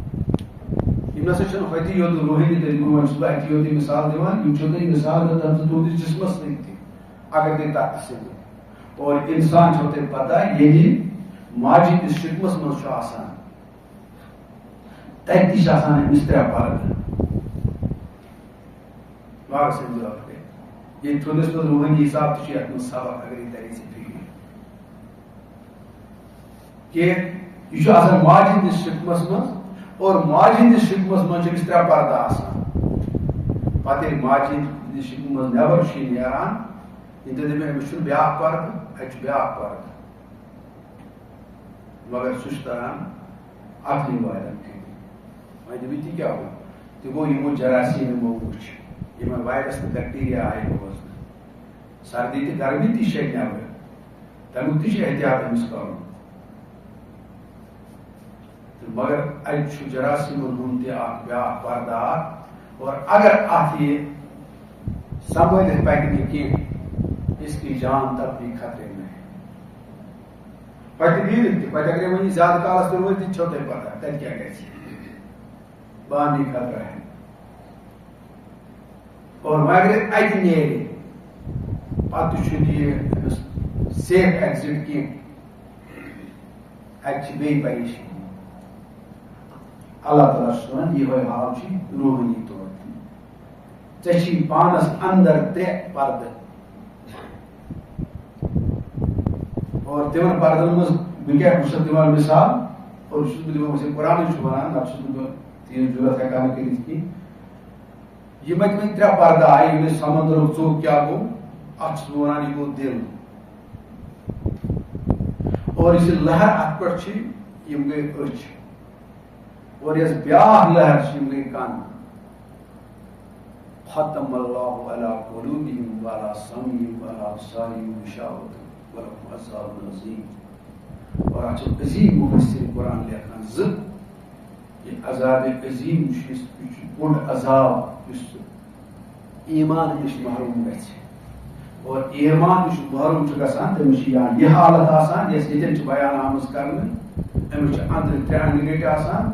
یم نسا ہوتی یوت روحانی طریقہ ون صبح اتھی یوت مثال دِوان یم چھو تھی مثال تہندس جسمس سۭتۍ تہِ اگر تھی تتھ سۭتۍ اور انسان چھو تۄہہِ پتہ ییٚلہِ ماجہِ ہٕنٛدِس شکمس منٛز چھُ آسان تتہِ تہِ چھِ آسان أمِس 3 پردٕ واقع سمجھو آپ یہ تھوڑس منٛز روحانی حساب تہِ چھُ یتھ منٛز سبق اگر یہ تری ژےٚ فکرِ کہ یہ چھُ آسان ماجہِ ہٕنٛدِس شکمس منٛز اور ماجہِ ہٕنٛدِس شکمس منٛز چھِ أمِس 3 پردٕ آسان پتہٕ ییٚلہِ ماجہِ ہٕنٛدِس شکمہٕ منٛز نٮ۪بر چھُ یہِ نیران یہِ دٔپۍ أمِس چھُنہٕ بیٛاکھ پردٕ اَتہِ چھُ بیٛاکھ پردٕ مگر سُہ چھُ تران اکھنٕے والٮ۪ن کِنۍ وۄنۍ دٔپِو تہِ کیٛاہ گوٚو تہِ گوٚو یِمو جراثیٖمو وٕچھ یِمن وایرس تہٕ بیکٹیریا آیہِ بوزنہٕ سردی تہٕ گرمی تہِ چھِ نٮ۪برٕ تمیُک تہِ چھُ احتیاط أمِس کرُن مگر اتھ جراثیمن ہند تہ بیاکھ پردٕ اور اگر ات یہ سنبھلت پکہ نہ کی اس کی جان تب بھی خطرے میں ہے پتہ نیرتھ تہ پتہ اگر ون زیادہ کالس تہ روزِ تہ چھو تۄہہِ پتہ تتہِ کیٛاہ گژھِ بانی خطرہ ہے اور مگر اتہ نیرِ پتہ چھُنہٕ یہِ سیف ایگزٹ کینٛہہ اتہِ چھِ بیٚیہِ پریشٲنی اللہ تعالیٰ چھُ وَنان یِہوے حال چھُ روحٲنی طور ژےٚ چھی پانس اندر ترٛےٚ پردٕ اور تِمن پردن منٛز بہٕ کیٛاہ بہٕ چھُس دِوان مثال اور چھُس بہٕ دِوان ویسے قرآنٕے چھُ وَنان نتہٕ چھُس نہٕ بہٕ تیٖژ ضروٗرت ہٮ۪کان کٔرِتھ کینٛہہ یِمے تِمن ترٛےٚ پردٕ آیہِ ییٚلہِ سمندرُک ژوٚپ کیٛاہ گوٚو اتھ چھُس بہٕ وَنان یہِ گوٚو دِل اور یُس یہِ لہر اتھ پٮ۪ٹھ چھِ یِم گٔے أچھ اور یۄس بیٛاکھ لہر چھِ یِم گٔے کن ختم اللہ علی قلوبہم وعلی سمعہم وعلی ابصارہم غشاوۃ ولہم عذاب عظیم اور اتھ چھِ عظیم مفسر قرآن لیکھان زٕ یہِ عذاب عظیم چھُ یہِ چھُ بوٚڑ عذاب یُس ایمان نِش محروم گژھِ اور ایمان نِش محروم چھُ گژھان تٔمِس چھِ یا یہِ حالت آسان یۄس ییٚتٮ۪ن چھِ بیان آمٕژ کرنہٕ أمِس چھِ أنٛدرٕ ترٛےٚ انٛگہٕ گٔٹۍ آسان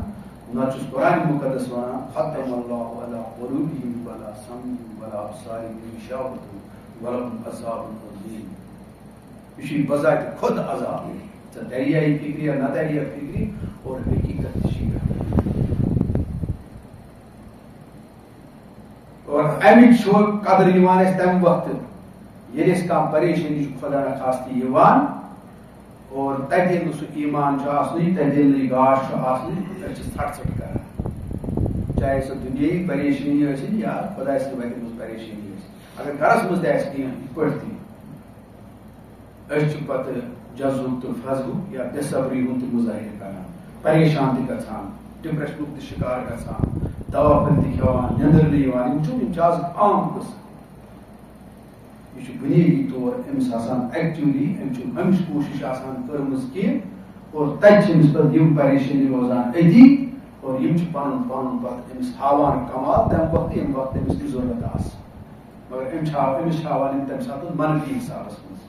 نتہٕ چھُس قرآن مُقدس ونان ختم اللہ علی قلوبہم وعلی سمعہم وعلی ابصارہم غشاوۃ ولہم عذاب عظیم یہ چھُ بذاتِ خود عذاب ژٕ دریایہِ فکرِ یا نہ دریایہِ فکرِ اور حقیقت تہِ چھِ اور امیُک چھُ قدر یِوان اَسہِ تمہِ وقتہٕ ییٚلہِ اَسہِ کانٛہہ پریشٲنی چھُ خۄدا نخواستہٕ یِوان اور تتہِ ییٚلہِ نہٕ سُہ ایمان چھُ آسنٕے تتہِ ییٚلہِ نہٕ یہِ گاش چھُ آسنٕے أسۍ چھِ ژھٹھ ژھٹھ کران چاہے سۄ دُنیٲیی پریشٲنی ٲسِنۍ یا خۄداے سٕنٛدِ وتہِ منٛز پریشٲنی ٲسِنۍ اگر گرس منٛز تہِ آسہِ کینٛہہ یِتھ پٲٹھۍ تہِ أسۍ چھِ پتہٕ جذبُک تہٕ فضبُک یا بے صبری ہُنٛد تہِ مُظٲہرٕ کران پریشان تہِ گژھان ڈپریشنُک تہِ شِکار گژھان دوا پھٔلۍ تہِ کھٮ۪وان نیٚنٛدٕر نہٕ یِوان یِم چھِ آز عام قٕصہٕ یہ چھُ بُنیٲدی طور أمِس آسان ایکچُؤلی أمۍ چھُ أمِس کوٗشِش آسان کٔرمٕژ کینٛہہ اور تتہِ چھِ أمِس پتہٕ یِم پریشٲنی روزان أتی اور یِم چھِ پنُن پنُن پتہٕ أمِس ہاوان کمال تمہِ وقتہٕ ییٚمہِ وقتہٕ أمِس یہِ ضروٗرت آسہِ مگر أمِس چھِ ہاوان یِم تمہِ ساتہٕ منفی حسابس منٛز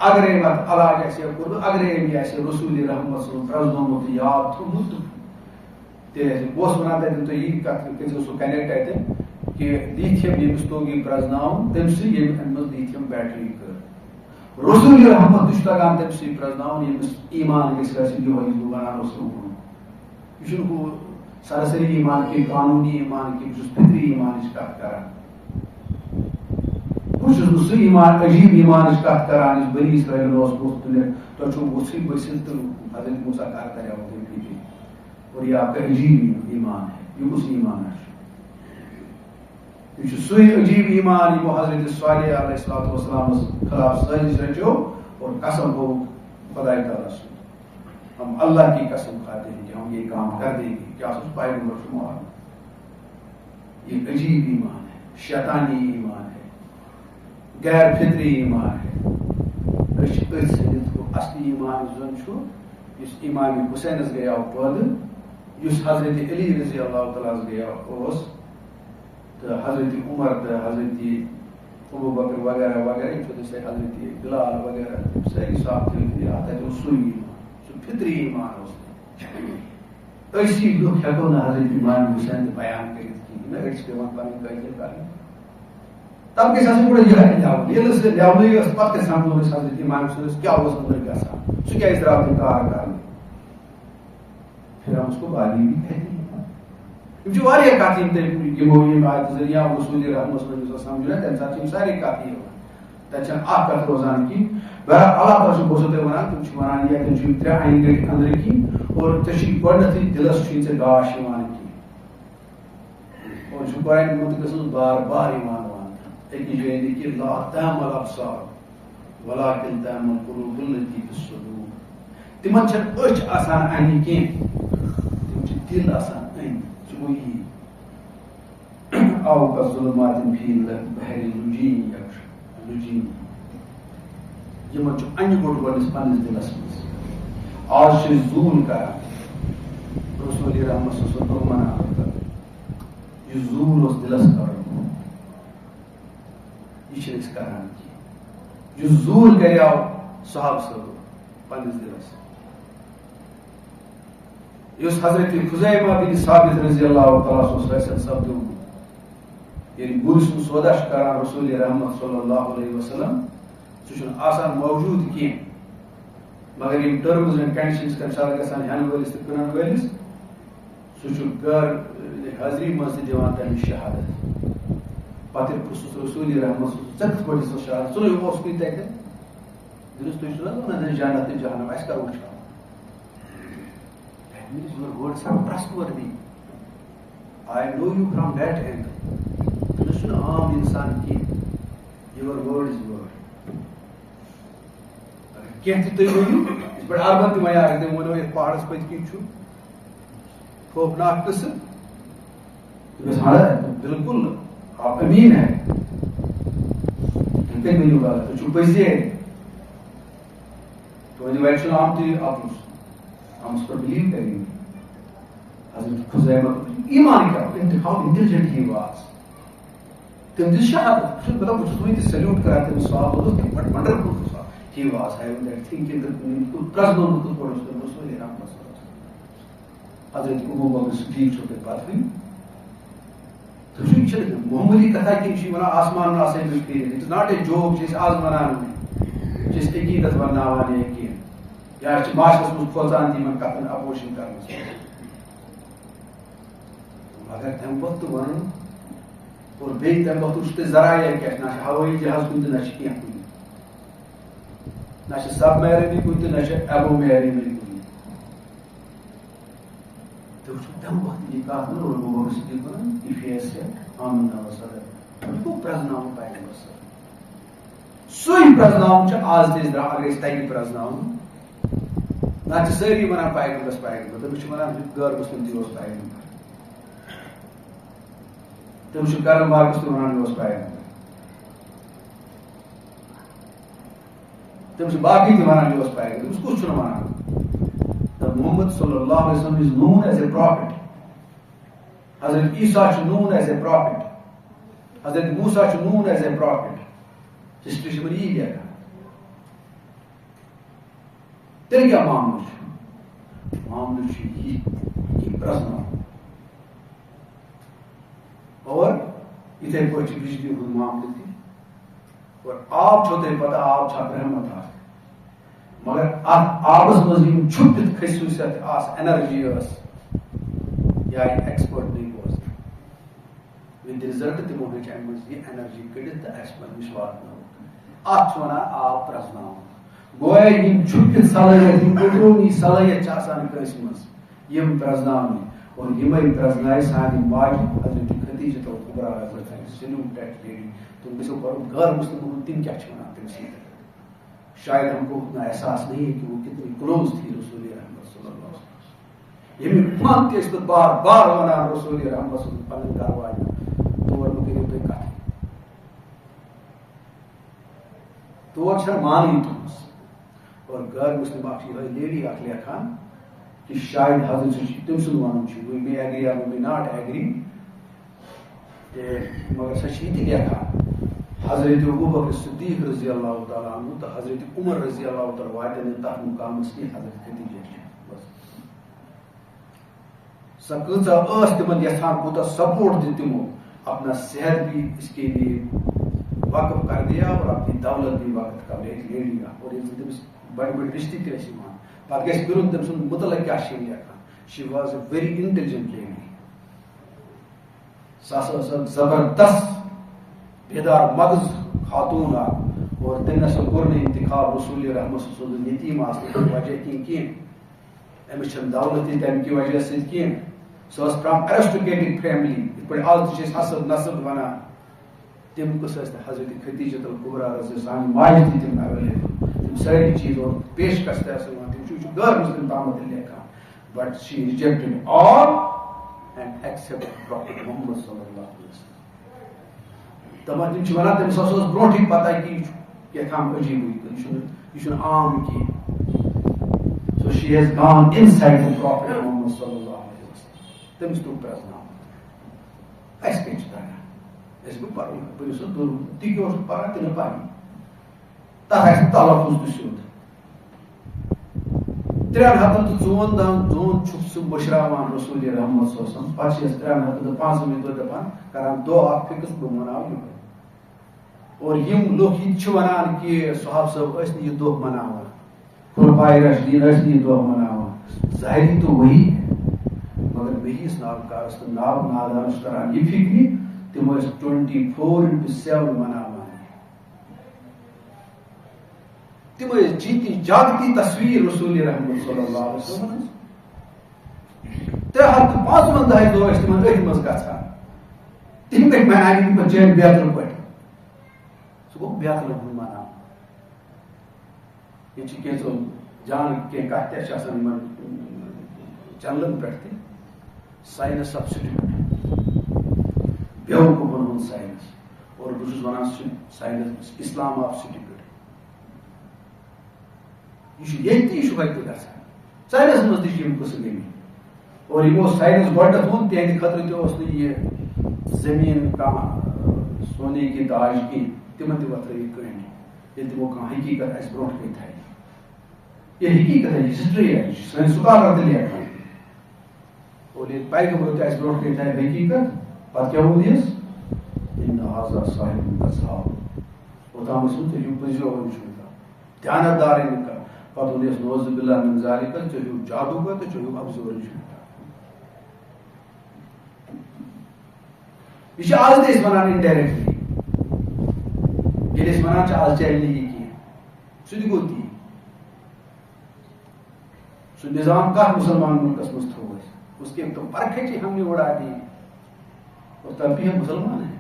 اگرے اتھ علاج آسہِ ہا کوٚرمُت اگرے أمۍ آسہِ ہا رسوٗلِ رحمت صٲبُن پرٛزنومُت تہٕ یاد تھوٚومُت تیٚلہِ آسہِ بہٕ اوسُس وَنان تتٮ۪ن تُہۍ یی کتھ کٔرۍزیو سُہ کنیکٹ اتٮ۪ن کہ لیٖتھِیم ییٚمِس توٚگ یہِ پرٛزناوُن تٔمسٕے ییٚمہِ اَمہِ منٛز لیٖتھِیم بیٹری کٔر رسوٗلِ رحمت تہِ چھُ تگان تٔمسٕے پرٛزناوُن ییٚمِس ایمان گژھِ آسٕنۍ یِہوے یُس بہٕ وَنان اوسُس برونٛہہ یہِ چھُنہٕ ہُہ سراسری ایمان کینٛہہ قانوٗنی ایمان کینٛہہ بہٕ چھُس فطری ایمانٕچ کتھ کران بہٕ چھُس نہٕ سُہ ایمان عجیٖب ایمانٕچ کتھ کران یُس بنی اسرائیلن اوس بُتھ تُلِتھ تۄہہِ چھُو وُژھٕے ؤسِتھ تہٕ حضرت موسیٰ کر کریاو تۄہہِ فِکرِ اور یہ آپ کا عجیب ایمان ہے یہ کس ایمان ہے یہ سُے عجیب ایمان یِمو حضرت صالح علیہ الصلوۃ والسلام خلاف سٲزِش رچو اور قسم ہو خدائے تعالیٰ سے ہم اللہ کی قسم کھاتے ہیں کہ ہم یہ کام کر دیں گے کیا سوچ پائے گا شمار یہ عجیب ایمان ہے شیطانی ایمان ہے غیر فطری ایمان ہے اصلی ایمان زن چھو اس امام حسین گیا پودٕ یُس حضرت علی رضی اللہ تعالیٰ گیا اوس تو حضرت عمر تو حضرت ابو بکر وغیرہ وغیرہ حضرت بلال وغیرہ ساری صاحب تھے سُہ فطری ایمان أسی لُکھ ہٮ۪کو نہٕ حضرت امام حسین تہِ بیان کٔرِتھ کِہیٖنۍ نہ أسۍ چھِ پٮ۪وان پنٕنۍ کٲجر کَرٕنۍ تَتھ گژھِ آسٕنۍ گۄڈٕ یِہوٚے لیوٕل ییٚلہِ سُہ لیولٕے ٲس پتہٕ گژھِ سمجھُن أسۍ حضرت امام حسینس کیٛاہ اوس أنٛدرٕ گژھان سُہ کیٛازِ درٛاو تٔمۍ کار کرنہٕ پھر ہم اس کو باقی بھی کہتے ہیں یِم چھِ واریاہ کتھٕ یِم تۄہہِ یِمو ییٚمہِ آیتہِ ذٔریعہٕ یا رسوٗلِ رحمتس منٛز سمجھو نا تمہِ ساتہٕ چھِ یِم سارے کتھٕ یِوان تتہِ چھنہٕ اکھ کتھ روزان کینٛہہ بہرحال اللہ تعالیٰ چھُ بہٕ اوسو تۄہہِ ونان تِم چھِ ونان یا تِم چھِ یِم ترٛےٚ انہِ گٔٹۍ أنٛدرٕ کِنۍ اور ژےٚ چھُے گۄڈنیتھٕے دِلس چھُے ژےٚ گاش یِوان کینٛہہ اور چھُ قرآنِ مُقدسس منٛز بار بار یِوان وننہٕ أکِس جایہِ لیکھِتھ لا تعمل الابصار ولكن تعمل القلوب التي في الصدور تِمن چھنہٕ أچھ آسان انہِ کینٛہہ تِم چھِ دِل آسان أنۍ سُہ گوٚو یی آو كظلمات في البحر لجين لجين یِمن چھُ انہِ گوٚٹ گۄڈنِس پننِس دِلس منٛز آز چھِ أسۍ زوٗل کران رسول رحمت صلی اللہ علیہ وسلم منع یہِ زوٗل اوس دِلس کرُن یہِ چھِنہٕ أسۍ کران کینٛہہ یُس زوٗل کریاو صحابہٕ صٲبو پننِس دِلس اس حضرت خزیمہ بن ثابت رضی اللہ تعالیٰ فیصل سپدو یعنی گوس سودا کران رسول رحمت صلی اللہ علیہ وسلم سہ آسان موجود کی مگر یم ٹرمز اینڈ کنڈیشنز کن ساتھ گژھان ہین ولس تو کٕنن ولس سہ گھر حاضری مز تہ دِوان تمہِ شہادت پتہ پرٛژھُس رسول رحمت ژےٚ کِتھ پٲٹھۍ دِژٕتھ شہادت ژٕ اوس کُنہِ تتہِ دِنس تُہۍ چھِو نہ ونان جنت تہٕ جہنم اَسہِ کر وٕچھان that means your words are trustworthy. I know you from that angle. تُہۍ چھِو عام انسان کینٛہہ your word is word. کینٛہہ تہِ تُہۍ ؤنِو یِتھ پٲٹھۍ اربن تہِ وَنیٛا اگر تٔمۍ ووٚنو یتھ پہاڑس پٔتۍ کِنۍ چھُ خوفناک قصہٕ بالکل آپ امین ہیں تُہۍ کتہِ ؤنِو غلط تُہۍ چھِو پٔزی تُہنٛدِ وَتہِ چھُنہٕ آمتُے آمٕژ پٮ۪ٹھ بِلیٖو کَرٕنۍ حضرت خُزیمہ ایمان کیٛاہ how intelligent he was تٔمۍ دِژ شہادت مطلب بہٕ چھُس وٕنہِ تہِ سلیوٗٹ کران تٔمِس سوال اوس but wonderful he was having that thinking پرٛزنومُت کِتھ پٲٹھۍ اوس تٔمۍ رسول رحمت حضرت ابو بکر صدیق چھُو تۄہہِ پتہٕ وٕنۍ تُہۍ وٕچھِو یہِ چھِ معموٗلی کتھا کِنہٕ چھِ یہِ وَنان آسمان آسٲنی پھیٖرِتھ it is not a joke چھِ أسۍ آز وَنان چھِ أسۍ عقیٖدت وَنناوان یا کینٛہہ یا چھِ معاشرس منٛز کھوژان تہِ یِمن کتھن اپوزِشن کرنس مگر تمہِ پتہٕ تہِ وَنُن اور بیٚیہِ تمہِ پتہٕ وٕچھِو تُہۍ ذرایع کیٛاہ چھِ نہ چھِ ہوٲیی جہاز کُنہِ تہِ نہ چھِ کینٛہہ کُنہِ نہ چھِ سب میرینی کُنہِ تہِ نہ چھِ ایبو میرینی کُنہِ تُہۍ وٕچھِو تمہِ پتہٕ یہِ کتھ نہٕ ابو بکر صدیق وَنان if he has said آمنا وصدق گوٚو پرٛزناوُن پیغمبر سُے پرٛزناوُن چھُ آز تہِ أسۍ درٛاو اگر أسۍ تَگہِ پرٛزناوُن نتہٕ چھِ سٲری وَنان پیغمبرس پیغمبر تٔمِس چھِ وَنان غٲر مُسلِم تہِ اوس پیغمبر تٔمِس چھُ کرن باغس تہِ وَنان یہِ اوس پیغمبر تٔمِس چھِ باقٕے تہِ وَنان یہِ اوس پیغمبر تٔمِس کُس چھُنہٕ وَنان محمد صلی اللہ علیہ وسلم is known as a prophet. حضرت عیسیٰ چھُ known as a prophet. حضرت موسیٰ چھُ known as a prophet. History چھِ یی لیکھان تیٚلہِ کیٛاہ معاملہٕ چھُ معاملہٕ چھُ یہِ پرٛزناوُن اور یِتھے پٲٹھۍ چھُ بجلی ہُنٛد معاملہٕ تہِ اور آب چھو تۄہہِ پتہ آب چھُ اکھ رحمت اکھ مگر اتھ آبس منٛز یِم چھُپِتھ خصوٗصیت آسہٕ اینرجی ٲس یا یہِ ایکسپٲرٹ نہیں بوزان ود رِزلٹ تِمو ہیٚچ امہِ منٛز یہِ اینرجی کٔڑِتھ تہٕ اَسہِ پَزِ نِش واتناوُن اتھ چھِ وَنان آب پرٛزناوُن گویا یِم چھُپِتھ صلٲحیت یِم قدروٗنی صلٲحیت چھِ آسان کٲنٛسہِ منٛز یِم پرٛزناونہِ اور یِمے پرٛزنایہِ سانہِ ماجہِ حضرت خدیجہ الکبریٰ سلیوٹ دیٹ لیڈی تم گژھو کرُن غٲر مُسلِمن ہُنٛد تِم کیٛاہ چھِ وَنان تٔمِس سۭتۍ شاید ہم کو اتنا احساس نہیں ہے کہ وہ کتنی کلوز تھی رسول رحمت صلی اللہ علیہ وسلم ییٚمہِ فن تہِ ٲسۍ پتہٕ بار بار وَنان رسول رحمت صلی پنٕنۍ گرٕ واجٮ۪ن تور مہٕ کٔرِو تُہۍ کتھٕے تور چھنہٕ مانٕنۍ تُہنٛز اور غٲر مُسلِم اکھ چھِ یِہوے لیڈی اکھ لیکھان کہ شاید حضرت تٔمۍ سُنٛد وَنُن چھُ وی مے ایگری یا وی مے ناٹ ایگری مگر سۄ چھِ یہِ تہِ لیکھان حضرت ابو بکر صدیق رضی اللہ تعالیٰ عنہ تہٕ حضرت عمر رضی اللہ تعالیٰ واتن نہٕ تتھ مقامس کینٛہہ حضرت خدیجہ چھِ سۄ کۭژاہ ٲس تِمن یژھان کوٗتاہ سپورٹ دِ تِمو اپنا صحت بھی اس کے لیے وقف کر دیا اور اپنی دولت بھی وقف کر دیا ایک لیڈی اور ییٚلہِ تٔمِس بڑِ بڑِ رشتہٕ تہِ ٲسۍ یِوان پتہٕ گژھِ پھِرُن تٔمۍ سُنٛد مُتعلق کیٛاہ چھِ لیکھان she was a very intelligent lady سۄ ہسا ٲس اکھ زبردست بیدار مغز خاتون اکھ اور تٔمۍ نسا کوٚر نہٕ انتخاب رسول رحمت سُنٛد یتیٖم آسنہٕ کہِ وجہ کِنۍ کینٛہہ أمِس چھنہٕ دولت تہِ تمہِ کہِ وجہ سۭتۍ کینٛہہ سۄ ٲس فرام ایرسٹوکریٹِک فیملی یِتھ پٲٹھۍ آز تہِ چھِ أسۍ حسب نسب وَنان تِم قٕصہٕ ٲسۍ نہٕ حضرت خدیجہ الکبریٰ رضی سانہِ ماجہِ تہِ تِم ایویلیبل تِم سٲری چیٖز اور پیشکش تہِ ٲسۍ یِوان تِم چھِ غٲر مُسلِم تامتھ تہِ لیکھان but she rejected all and accept prophet محمد صلی اللہ علیہ وسلم تِم چھِ وَنان تٔمِس ہسا ٲس برونٛٹھٕے پتہ کہِ یہِ چھُ کیٛاہتام عجیٖبٕے یہِ چھُنہٕ عام کینٛہہ سو شی ہیز گان اِن سایڈ دَ پراپھٹ محمد صلی اللہ علیہ وسلم تٔمِس توٚگ پرٛزناوُن اَسہِ کیٛاہ چھُ تگان أسۍ گوٚو پَرُن پٔرِو سا تہِ کیٛاہ اوسُکھ پَران تہِ نہٕ پَیی تَتھ آسہِ نہٕ تلفظ تہِ سیوٚد 304 دون سہ بشراوان رسول رحمت صلی اللہ علیہ وسلم پتہ 305 دہ دپان کران دعا فکس بہ مناو اور یم لوگ یہ ونان کہ صحاب صاحب اس یہ دہ مناوان خلفائے راشدین اس یہ دہ مناوان ظاہری تو وہی ہے مگر بیس نابکارس تو ناب نادانس کران یہ فکری تم 24/7 مناوان تم جیتی جاگتی تصویر رسول رحمت صلی اللہ علیہ وسلم 355 دہ تم اتھ مز گھان تم کت منانے پہ چین بیتل پہ سہ گو بیتل ہند مناو یہ کینچو جان کی کت تہ چینلن پہ سائنس سبسٹیوٹ بیوقوفن ہند سائنس اور بہت ونان سائنس اسلام آف سٹیوٹ یہ گھان سائنس مز تم قسم گئی اور یہ سائنس گۄڈنیتھ وون تہندِ خٲطرٕ تہِ یہ زمین سونے کی تاج کی تمن تہ وترٲیِکھ کٔنۍ ییٚلہِ تمو کانٛہہ حقیقت اسہِ برونٛٹھ کَنہِ تھایہِ یہ حقیقت ہے ہسٹری ہے سٲنۍ سکالر تہِ لیکھان اور ییٚلہِ پیغمبر تہِ اسہِ برونٛٹھ کَنہِ تھایہِ حقیقت پتہٕ کیٛاہ ووٚن یس اِنَّ ہذا صاحب کذاب اوٚتام ٲسۍ وۄنۍ تُہۍ پٔزیو وۄنۍ دیانت دار پتہ ووٚن یس نوز باللہ من ذالک ژےٚ ہیوٗ جادوگر تہٕ ژےٚ ہیوٗ ابزور یہ آج تہ ونان انڈائریکٹلی ییٚلہِ ونان آج چلہِ نہٕ یہِ کینٛہہ سُہ تہِ گوٚو تی سُہ نظام کتھ مسلمان ملکس مز تھو اس کے تو پرکھچ ہم نے اڑا دی اور تب بھی ہم مسلمان ہیں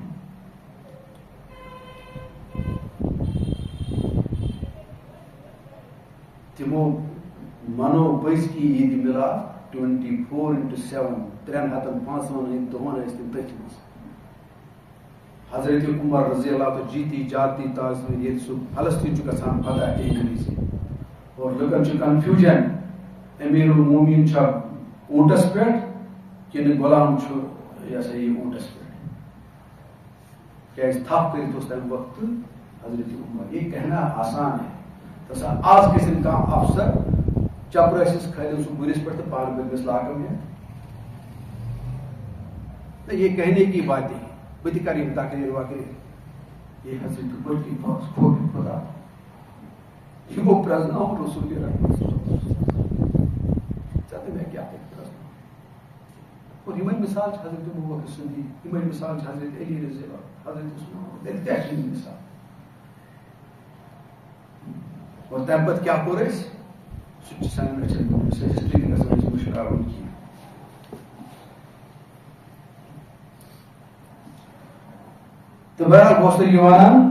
تمو منو پز کی عید میلاد 24/7 355 دہن اس تم تھی مز حضرت عمر رضی اللہ تو جیتی جاتی تاثیر یہ سو فلسطین گھان فتح ٹیکنی سے اور لکن کنفیوژن امیر المومنین چھا اونٹس پہ کن غلام یہ سا یہ اونٹس پہ کیا تھپ کرت تمہ وقت حضرت عمر یہ کہنا آسان ہے تسا آج گھن کم افسر چپر کھلن سہ گرس پہ تو پان پہ گھس لاگم یہ کہنے کی باتیں بہ تہ کریم تقریر وقریر یہ حضرت عمر کی پاس کھوٹ خدا یہ وہ پرزناؤ رسول رحمت چاہتے میں کیا اور یہ مثال حضرت ابو بکر صدیق یہ مثال حضرت علی رضی اللہ حضرت عثمان کیا مثال اور تمہ پتہ کیا کور سہ سان ہسٹری گھان مشکل کی تو بہرحال بہت یہ ونان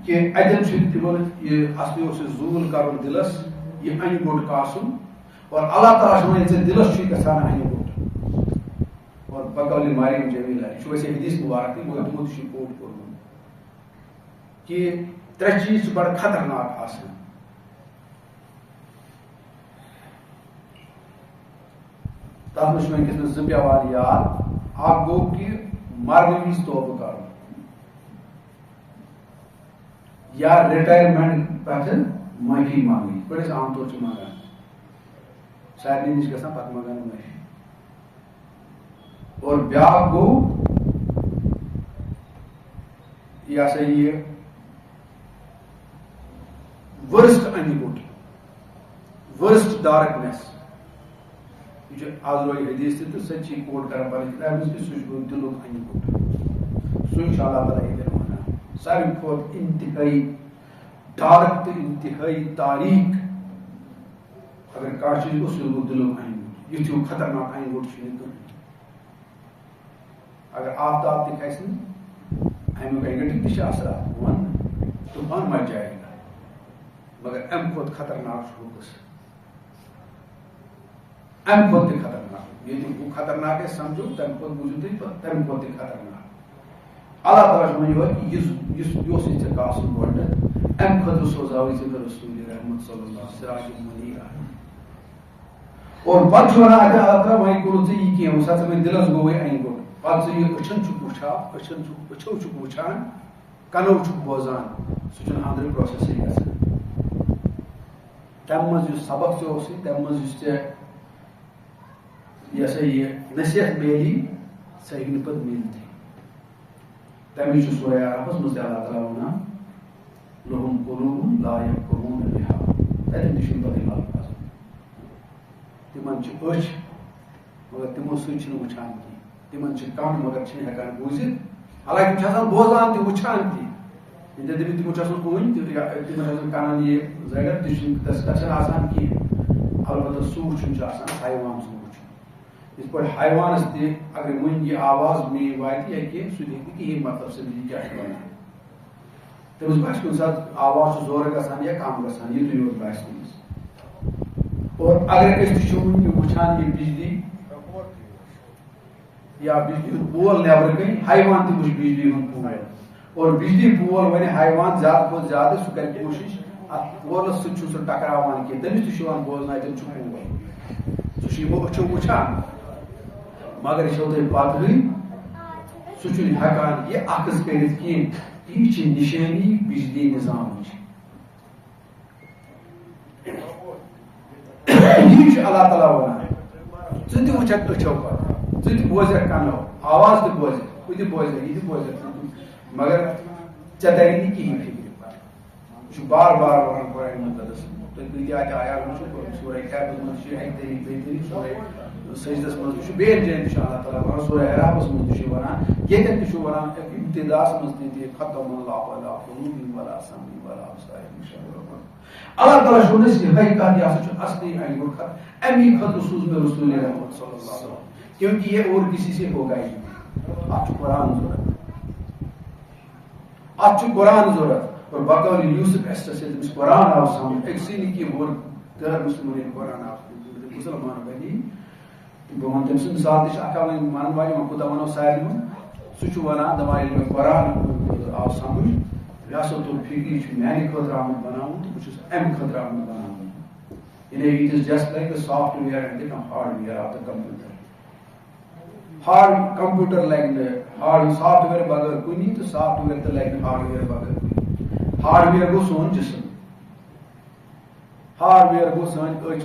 کہ اتن تمن یہ اصلی اس زول کرن دلس یہ ان گوٹ کاسن اور اللہ تعالیٰ ژے دلس گھان ان گوٹ اور بقول مریم جمیلہ یہ ویسے حدیث مبارک مگر تمو تہ کوٹ کورمت کہ ترے چیز بڑا خطرناک آسان تر مجھ ونکس ز پیوان یاد اخ گو کہ مرنے وز توبہ کر یا ریٹائرمنٹ پہ معافی مانگی بڑے عام طور سے مانگان سارے نش گھان پتہ مانگان معافی اور بیاکھ گو یہ سا یہ worst in got worst darkness یہ آز روی حدیث تہ سچی کوٹ کران پنہ کتاب کہ سہ گو دلک ان گوٹ سہ اللہ تعالیٰ یہ ونان ساروی کھت انتہائی ڈارک تو انتہائی تاریک اگر کھانا چیز اس گو دلک ان گوٹ یہ خطرناک ان گوٹ اگر آفتاب تہ کھسہ امیک نیگیٹو تہ اثرات ون طوفان مچ جائے گا مگر ام کھت خطرناک ہوگس ام کھت تہ خطرناک یہ خطرناک ہے سمجھو تم کھت بوزو تھی تم کھت تہ خطرناک اللہ تعالیٰ یہ ژے کاسن گۄڈنیتھ ام خٲطرٕ سوزاوے ژےٚ مےٚ رسول رحمت صلی اللہ سراج المنیرا اور پتہٕ چھُ ونان اتہِ اللہ تعالیٰ وۄنۍ کوٚرُتھ ژےٚ یہِ کینٛہہ وۄنۍ سا ژٕ مےٚ دِلس گوٚوٕے انہِ گوٚٹ پتہٕ ژٕ یہِ أچھن چھُکھ وٕچھان أچھو چھُکھ وٕچھان کَنو چھُکھ بوزان سُہ چھُنہٕ أنٛدرٕ پروسیسٕے گژھان تم مز سبق ٹھیک تم مز یہ سا یہ نصیحت میلی سہ ہوں پہ ملتی تمے سورہ عرفس مز اللہ تعالیٰ ونان لہم قلوب لا یفقہون بہا تتن تہ پتہ الفاظ تمن أچھ مگر تمو سۭتۍ چھِنہٕ وٕچھان کینٛہہ تمن کم مگر چھِنہٕ ہٮ۪کان بوٗزِتھ حالانکہ تم بوزان تہِ وٕچھان تہِ ییٚتہِ دٔپِو تمو اوٗنۍ تمن کنن یہ زگر تہِ چھُنہٕ آسان کینٛہہ البتہ سُہ وٕچھُن چھُ آسان حیوان سُنٛد وٕچھُن یِتھ پٲٹھۍ حیوانس تہِ اگر وٕنۍ یہِ آواز میٛٲنۍ واتہِ یا کینٛہہ سُہ تہِ ہیٚکہِ نہٕ کِہیٖنۍ مطلب سمجھِتھ کیٛاہ چھُ وَنان تٔمِس باسہِ کُنہِ ساتہٕ آواز چھُ زورٕ گژھان یا کم گژھان یِتُے یوت باسہِ تٔمِس اور اگر أسۍ تہِ چھِ وٕنہِ وٕچھان یہِ بجلی یا بجلی ہُنٛد پول نٮ۪برٕ کَنۍ حیوان تہِ وٕچھ بجلی ہُنٛد پول اور بجلی پول وَنہِ حیوان زیادٕ کھۄتہٕ زیادٕ سُہ کَرِ کوٗشِش اَتھ پولس سۭتۍ چھُنہٕ سُہ ٹکراوان کینٛہہ تٔمِس تہِ چھُ یِوان بوزناے تٔمۍ چھُ پول سُہ چھُ یِمو أچھو وٕچھان مگر یہِ چھو تۄہہِ پتہٕے سُہ چھُنہٕ ہٮ۪کان یہِ اخذ کٔرِتھ کینٛہہ یہِ چھِ نِشٲنی بجلی نظامٕچ یہِ چھُ اللہ تعالیٰ وَنان ژٕ تہِ وٕچھکھ أچھو پتہٕ ژٕ تہِ بوزکھ کنو آواز تہِ بوزکھ ہُہ تہِ بوزکھ یہِ تہِ بوزکھ مگر ژےٚ تَری نہٕ کِہیٖنۍ فِکرِ یہِ چھُ بار بار وَنان قرآنِ مُقدس تُہۍ کۭتیاہ تہِ آیات وٕچھِو سورہ کہفس منٛز چھُ اَکہِ طریٖقہٕ بیٚیہِ طریٖقہٕ سورہ سجدس منٛز تہِ چھُ بیٚیہِ جایہِ تہِ چھُ اللہ تعالیٰ وَنان سورہ اعرافس منٛز تہِ چھُ وَنان ییٚتٮ۪ن تہِ چھُ وَنان ابتداس منٛز تہِ ختم اللہ علیٰ قلوٗبِہِم ولا سمعِہِم ولا ابصارِہِم اللہ تعالیٰ چھُ ونان یِہے کتھ یہِ ہسا چھُ اصلی انگُر خط امی خٲطرٕ سوٗز مےٚ رسول رحمت صلی اللہ علیہ وسلم کیونکہ یہ اور کسی سے ہوگا ہی اتھ چھُ قرآن ضرورت اتھ چھُ قرآن ضرورت اور بقول یوسف ایسٹس تٔمِس قرآن آو سمجھ أکسٕے نہٕ کینٛہہ اور غیر مسلمن قرآن آو مسلمان بنی بہٕ وَنہٕ تٔمۍ سٕنٛز مثال تہِ چھِ اکھ وۄنۍ وَنن واجٮ۪ن وۄنۍ کوٗتاہ وَنو سارنٕے سُہ چھُ وَنان دَپان ییٚلہِ مےٚ قرآن آو سمجھ ریاست الفکری چھُ میانہِ خٲطرٕ آمُت بناوُن تہٕ بہٕ چھُس اَمہِ خٲطرٕ آمُت بناوُن it is just like the software and the hardware of the computer hard computer like the hard software bagar kuni to software to like the hardware bagar kuni hardware go son jism hardware go son ach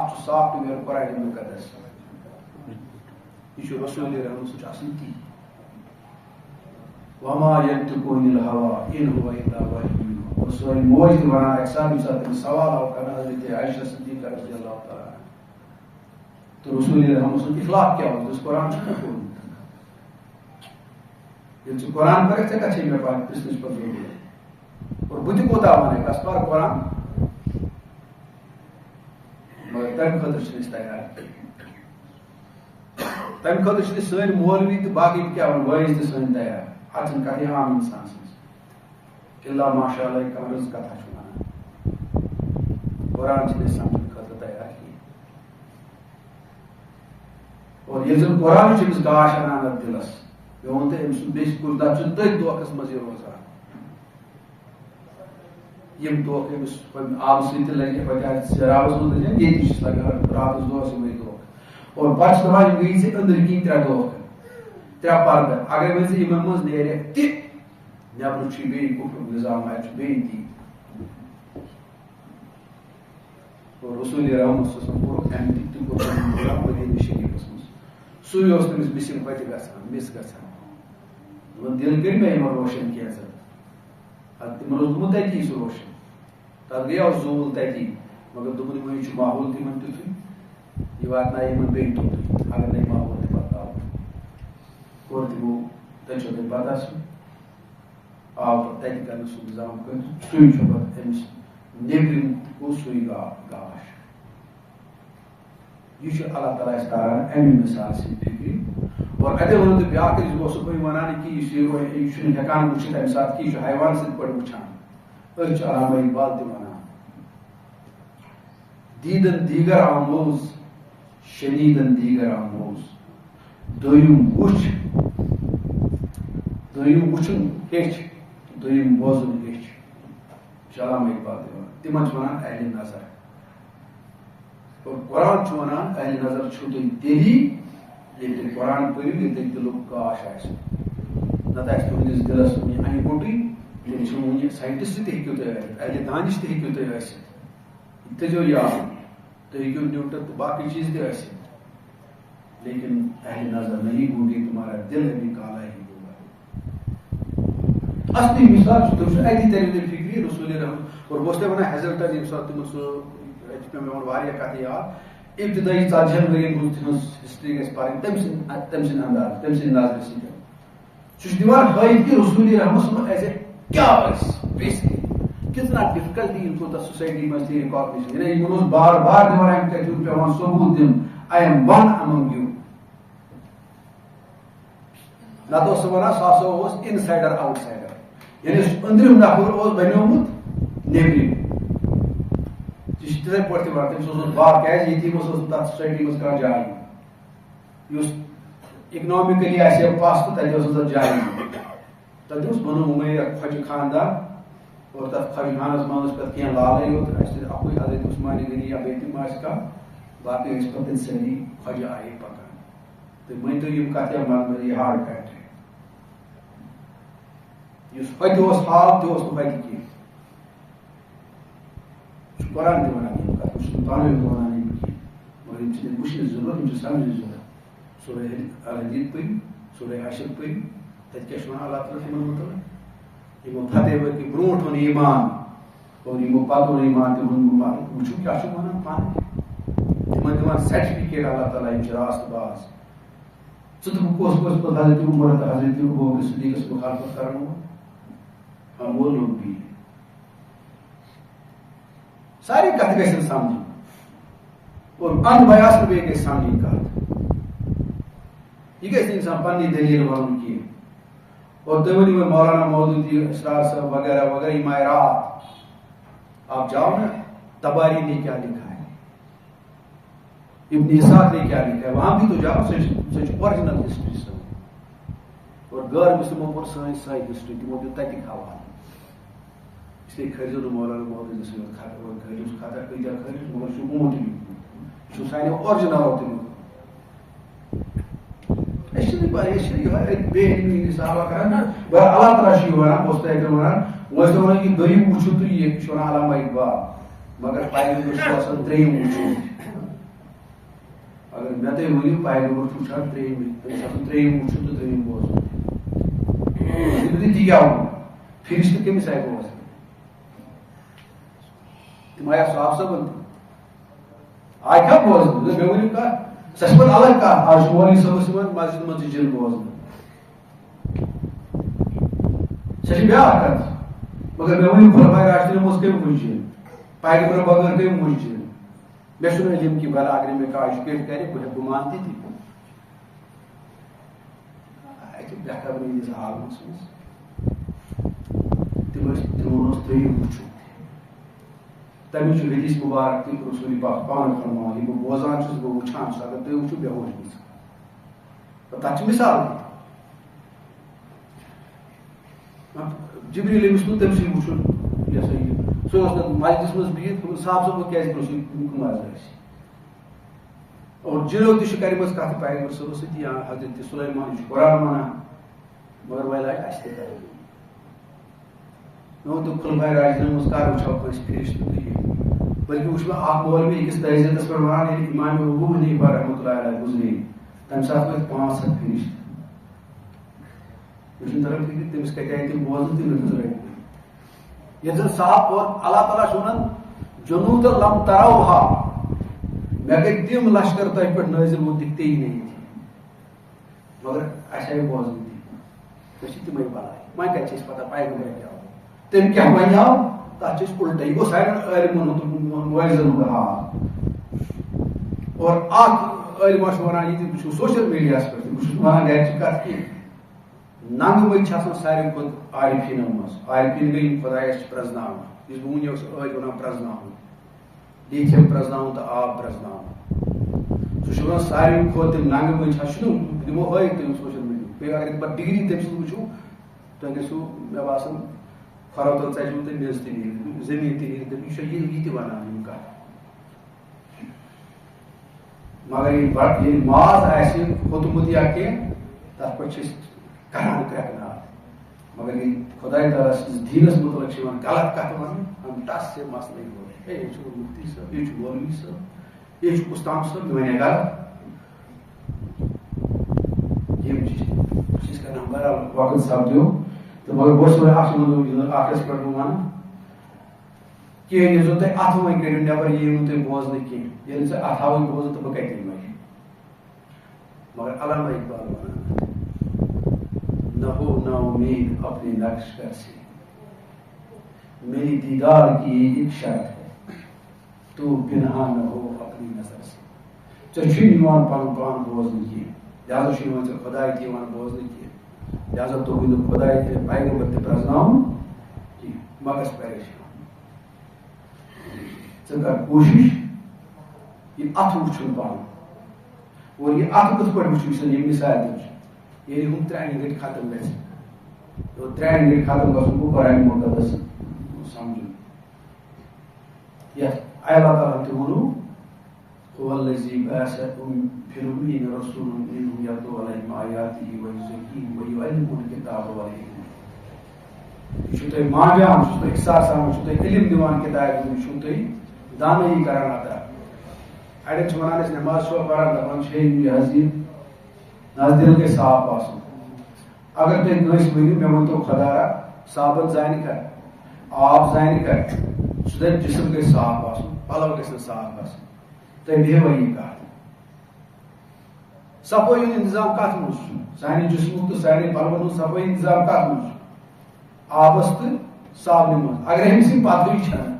ach software Quran muqaddas ishu rasul rahman such asinti wama yantiqu anil hawa in huwa illa wahyu rasul mojid wana exam sat sawal aw kana hazrat aisha siddiqa radhiyallahu ta'ala تو رسول رحمت صلی اخلاق کیا ہوتا ہے اس قرآن سے کیا یہ قرآن پر ایسے کچھ میں پاک پرسنش پر ضرور ہے اور بدھ کو دعوانے کا اس پر قرآن مگر تم خطر سے اس تیار تم خطر سے سوئن مولوی تو باقی کیا ہونے وائز تو سوئن تیار حتن کا ہی عام انسان سے اللہ ماشاءاللہ ایک کمرز کا تھا چھوانا قرآن سے سمجھ خطر تیار کی اور یہ زن قرآن چمس گاش انان دلس یہ ونتے امس بیس کردہ چھ تھی دھوکس مز روزان یم دھوک امس آب ست لگے پتہ رابس مز لگے یہ لگان راتس دہس یہ دھوک اور پتہ دپان یم گئی ژے أنٛدرۍ کِنۍ ترٛےٚ دھوکہٕ ترٛےٚ پردٕ اگر وۄنۍ ژٕ یمن منٛز نیرکھ تہِ نیبرٕ چھُے بیٚیہِ کُفرُک نظام اَتہِ چھُ بیٚیہِ تی اور رسول رحمت صلی اللہ علیہ وسلم کوٚرُکھ اَمہِ تہِ کوٚر مدیٖنہ شریٖفس منٛز سُے اوس تٔمِس مِسِنٛگ پتہِ گژھان مِس گژھان دوٚپُن دِل کٔرۍ مےٚ یِمن روشن کینٛژھا ادٕ تِمن اوس گوٚمُت تتی سُہ روشن تتھ گٔیو زوٗل تتی مگر دوٚپُن وۄنۍ چھُ ماحول تِمن تیُتھُے یہِ واتنایہِ یِمن بیٚیہِ توٚتُے اگر نہٕ ماحول تہِ بدلاو کوٚر تِمو تۄہہِ چھو تۄہہِ پتہ سُہ آو پتہٕ تتہِ کرنہٕ سُہ نظام کٔرِتھ سُے چھُ پتہٕ أمِس نیبرِم گوٚو سُے گاش یہ اللہ تعالیٰ اس کران امی مثال سے فکر اور اتنے ون تو بیاکھ صبح ونان کہ یہ ہیکان وچھت امہ سات کہ یہ حیوان ست پہ وچھان أچھ علامہ اقبال تہ ونان دیدن دیگر آموز شنیدن دیگر آموز دویم وچھن ہیچ دویم بوزن ہیچ علامہ اقبال تہ ونان تمن ونان اہل نظر اور قرآن ونان اہل نظر چھو تھی تیلی ییٚلہِ قرآن پٔرِو ییٚلہِ تۄہہِ دِلُک گاش آسہِ نتہٕ آسہِ تُہنٛدِس دِلس وُنہِ انہِ گوٚٹٕے تیٚلہِ چھُ وُنہِ ساینٹِسٹ تہِ ہیٚکِو تُہۍ ٲسِتھ اہلِ دانش تہِ ہیٚکِو تُہۍ ٲسِتھ تجو یاد تو ہیکو نیوٹن تو باقی چیز تہ ٲسِتھ لیکن اہل نظر نہیں ہوں گے تمہارا دل بھی کالا ہی ہوگا. اصلی مثال تم اتی تری فکری رسول رحمت اور بہت ونان حضرت یم سات تم سہ میں واریاہ کتھ یاد ابتدائی 40 ؤرین ہٕنٛز ہسٹری گژھِ پرٕنۍ تٔمۍ سٕنٛدۍ انداز تٔمۍ سٕنٛدۍ نظرِ سۭتۍ سُہ چھُ دِوان ہٲیِتھ کہِ رسول رحمت صٲب ایز اے کیٛاہ ٲسۍ بیسکلی کتنا ڈفکلٹی ان کو سوسائٹی میں تھی ریکگنیشن یعنی یہ بار بار دِوان امہِ کتھِ پیوان ثبوت دِیُن I am one among you نتہٕ اوس سُہ ونان سُہ ہسا اوس ان سایڈر آوُٹ سایڈر یعنی أنٛدرِم نفر اوس بنیومُت نیبرِم یہِ چھُ تِتھے پٲٹھۍ تہِ ونان تٔمِس اوس بار کیازِ ییٚتہِ اوس تتھ سوسایٹی منٛز کانٛہہ جاے یُس اکنامکلی آسہِ ہا پس تہٕ تتہِ اوس تتھ جاے تتہِ اوس بنو اُمیر خۄجہِ خاندان اور تتھ خۄجہِ خانس منٛز ٲسۍ پتہٕ کینٛہہ لالٕے یوت اَسہِ اکُے حضرت عثمان غنی یا بیٚیہِ تِم آسہِ کانٛہہ باقٕے ٲسۍ پتہٕ سٲری خۄجہِ آیے پکان تُہۍ مٲنۍتو یِم کتھ یا منٛز یہِ ہاڈ فیکٹ یُس ہوٚتہِ اوس حال تہِ اوس نہٕ ہوٚتہِ کینٛہہ چھُ قرآن تہِ ونان یِم کتھ بہٕ چھُس نہٕ پانہٕ ؤنۍ ونان یِم کینٛہہ مگر یِم چھِ وٕچھنٕچ ضروٗرت یِم چھِ سمجھنٕچ ضروٗرت سورہ الحدیٖد پٔرِو سورہ حشر پٔرِو تتہِ کیٛاہ چھُ ونان اللہ تعالیٰ تِمن مُتعلق یِمو فتح ؤرکہِ برونٛٹھ اوٚن ایمان اور یِمو پتہٕ اوٚن ایمان تِمن وٕچھو کیٛاہ چھُ ونان پانہٕ تِمن دِوان سرٹِفکیٹ اللہ تعالیٰ یِم چھِ راست باز ژٕ تہٕ بہٕ کُس کُس پتہٕ حضرت عمر تہٕ حضرت ابوبکر صدیقس مخالفت کرن وول ہم وہ لوگ بھی ساری کتھ گژھن سمجھن اور ان بیاس بیٚیہِ گژھِ سمجھن کتھ یہ گژھِ انسان پننی دلیل ونُن کینٛہہ اور تُہۍ ؤنِو وۄنۍ مولانا مودودی اسرار صاحب وغیرہ وغیرہ یہ مایرات آپ جاؤ نا تباری نے کیا لکھا ہے ابن اسحاق نے کیا لکھا ہے وہاں بھی تو جاؤ سچ اوریجنل ہسٹری سب اور غیر مسلموں پر سٲنۍ ہسٹری تمو دیُت تتِکۍ حوالہٕ اس لیے کھٲرزیو نہٕ مولانا مودودی سٕنٛدۍ کھٲرِوُس خطا کۭتیاہ کھٲرِوُس مگر چھُ اوٗنٛٹ یہِ چھُ سانیو اوٚرجِنلو تمیُک أسۍ چھِنہٕ پاے أسۍ چھِ یِہوے بے علمی ہِنٛدۍ حسابہ کران نا بہر اللہ تعالیٰ چھُ یہِ ونان بہٕ اوسُس تۄہہِ اتٮ۪ن ونان وۄنۍ ٲسۍ ونان یہِ دوٚیِم وٕچھِو تہٕ یہِ چھُ ونان علامہ اقبال مگر پیغمبر چھُ آسان ترٛیٚیِم وٕچھُن اگر مےٚ تُہۍ ؤنِو پیغمبر چھُ وٕچھان ترٛیٚیِمٕے تٔمِس آسان ترٛیٚیِم وٕچھُن تہٕ ترٛیٚیِم بوزُن تہِ کیٛاہ ووٚن فرشتہٕ کٔمِس آیہِ بوزان تِم آیا صاحب صٲبن آیہِ کیٛاہ بوزان مےٚ ؤنِو کتھ سۄ چھِ پتہٕ الگ کتھ آز چھُ مولوی صٲبس یِوان مسجد منٛز تہِ جِن بوزنہٕ سۄ چھِ بیٛاکھ کتھ مگر مےٚ ؤنِو خُلفاے راشدیٖنو منٛز کٔمۍ وٕچھ جِن پیغمبر بغٲر کٔمۍ وٕچھ جِن مےٚ چھُنہٕ علم کہِ بلا اگر مےٚ کانٛہہ ایجوکیٹ کرِ بہٕ ہٮ۪کہٕ مان تہِ اَتہِ بے خبری ہِنٛدِس عالمس منٛز تِمن اوس ترٛیٚیِم وٕچھُن تمیُک چھُ حدیث مبارک تہِ رسول پاک پانہٕ فرماوان یہِ بہٕ بوزان چھُس بہٕ وٕچھان چھُس اگر تُہۍ وٕچھِو بے ہوش گژھان تتھ چھِ مثال جبریٖل أمِس تُل تٔمۍ سٕے وٕچھُن یہِ ہسا یہِ سُہ اوس نہٕ مسجدس منٛز بِہِتھ صاحب صٲب کیازِ پرٛژھُن کٕم حظ ٲسۍ اور جِنو تہِ چھُ کَرِمٕژ کتھ پیغمبر صٲبس سۭتۍ یا حضرت سُلیمان چھُ قرآن ونان مگر وۄنۍ لاگہِ اَسہِ تہِ کرٕنۍ مےٚ ووٚن خُلفاے راشدیٖنن منٛز کر وٕچھو کٲنٛسہِ فرشتہٕ تہٕ یہِ بلکہِ وٕچھ مےٚ اکھ مولوی أکِس تعزیتس پٮ۪ٹھ ونان ییٚلہِ امام ابوٗ حنیٖفہ رحمتہ اللہ علیہ گُزرے تمہِ ساتہٕ وٲتۍ 500 فرشتہٕ مےٚ چھُنہٕ تران فِکرِ تٔمِس کتہِ آیہِ تِم بوزنہٕ تِم رٔٹۍ ییٚلہِ زن صاف اور اللہ تعالیٰ چھُ ونان جنوٗد لم تروہا مےٚ گٔے تِم لشکر تۄہہِ پٮ۪ٹھ نٲزِل وۄنۍ دِکھتے ہی نہیں مگر اَسہِ آیہِ بوزنہٕ تہِ أسۍ چھِ تِمے بلاے وۄنۍ کتہِ چھِ اَسہِ پتہ پیغمبر کیٛاہ تٔمۍ کیٛاہ وَنیو تتھ چھِ أسۍ الٹے یہِ گوٚو سارنٕے عٲلمن ہُنٛد وٲعظن ہُنٛد حال اور اکھ عٲلما چھُ ونان یہِ تہِ وٕچھِو سوشل میڈیاہس پٮ۪ٹھ تہِ بہٕ چھُس ونان گرِچ کتھ کہِ ننٛگہٕ وٲلۍ چھِ آسان ساروی کھۄتہٕ عارفیٖنو منٛز عارفیٖن گٔے یِم خۄدایس چھِ پرٛزناوان یُس بہٕ وٕنہِ اوس ٲدۍ ونان پرٛزناوُن لیٖکھِم پرٛزناوُن تہٕ آب پرٛزناوُن سُہ چھُ ونان ساروی کھۄتہٕ تِم ننٛگہٕ وٲلۍ چھِ چھُنہٕ بہٕ دِمو ہٲیِتھ تٔمِس سوشل میڈیا بیٚیہِ اگر پتہٕ ڈگری تٔمۍ سٕنٛز وٕچھو تۄہہِ گژھِوٕ مےٚ باسان کھۄرو تل ژَجوٕ تۄہہِ میٚژ تہِ نیٖرِتھ زٔمیٖن تہِ نیٖرِتھ یہِ چھُ یہِ تہِ ونان یِم کتھ مگر ییٚلہِ ماز آسہِ کھوٚتمُت یا کینٛہہ تتھ پٮ۪ٹھ چھِ أسۍ کران کرٛٮ۪کہٕ ناد مگر ییٚلہِ خدا تعالیٰ سٕنٛدِس دیٖنس مُتعلق چھِ یِوان غلط کتھ وننہٕ ہم ٹس سے مسئلے ہو یہ چھُ مفتی صٲب یہ چھُ مولوی صٲب یہ چھُ اُستام صٲب یہِ ونے غلط یِم چھِ کران بہرحال وقت سپدیو تہٕ مگر بہٕ اوسُس اکھ چیٖز آخرس پٮ۪ٹھ بہٕ وَنہٕ کینٛہہ ییٚلہِ زن تُہۍ اَتھٕ وۄنۍ کٔرِو نٮ۪بر یِیِو نہٕ تُہۍ بوزنہٕ کینٛہہ ییٚلہِ ژٕ اَتھاوٕے بوزٕ تہٕ بہٕ کتہِ یِمے مگر علامہ اقبال ونان نہ ہو نا امید اپنے نقش کر سے میری دیدار کی ایک شرط ہے تو پنہا نہ ہو اپنی نظر سے ژےٚ چھُے یِوان پنُن پان بوزنہٕ کینٛہہ لہذا چھُ یِوان ژےٚ خۄداے تہِ یِوان بوزنہٕ کینٛہہ لہذا توٚگُے نہٕ خۄداے تہِ پیغمبر تہِ پرٛزناوُن کینٛہہ مہ گژھ پریشان ژٕ کر کوٗشِش یہِ اَتھٕ وٕچھُن پنُن اور یہِ اَتھٕ کِتھ پٲٹھۍ وٕچھُن چھِ یہِ مثال دِژ ییٚلہِ ہُم 3 گھنٹہِ ختم گژھِ 3 گھنٹہِ ختم گژھُن گوٚو قرآنِ مُقدس سمجھُن یتھ اللہ تعالیٰ تہِ ووٚنُو هو الذی بعث فی الأمین رسولا منهم یتلو علیہم آیاتہ ویزکیہم ویعلمہم الکتاب والحکمہ یہ چھُو تۄہہِ مانجان چھُ تۄہہِ ساسان چھُ تۄہہِ علم دِوان کِتابہِ ہُنٛد چھُو تۄہہِ دانٲیی کران عطا اڑٮ۪ن چھِ ونان أسۍ نٮ۪ماز چھُوا پران دپان چھِ یہِ حظ یہِ نظ دِل گژھِ صاف آسُن اگر تُہۍ کٲنٛسہِ ؤنِو مےٚ ؤنتو خۄدا را صابن زانہِ کر آب زانہِ کر سُہ دپہِ جسم گژھِ صاف آسُن پلو گژھِ صاف آسُن تُہۍ بیٚہوا یہِ کتھ صفٲیی ہُنٛد انتظام کتھ منٛز چھُ سانہِ جسمُک تہٕ سانہِ پلون ہُنٛد صفٲیی انتظام کتھ منٛز چھُ آبس تہٕ صابنہِ منٛز اگر أمِس یِم پتہٕ چھنہٕ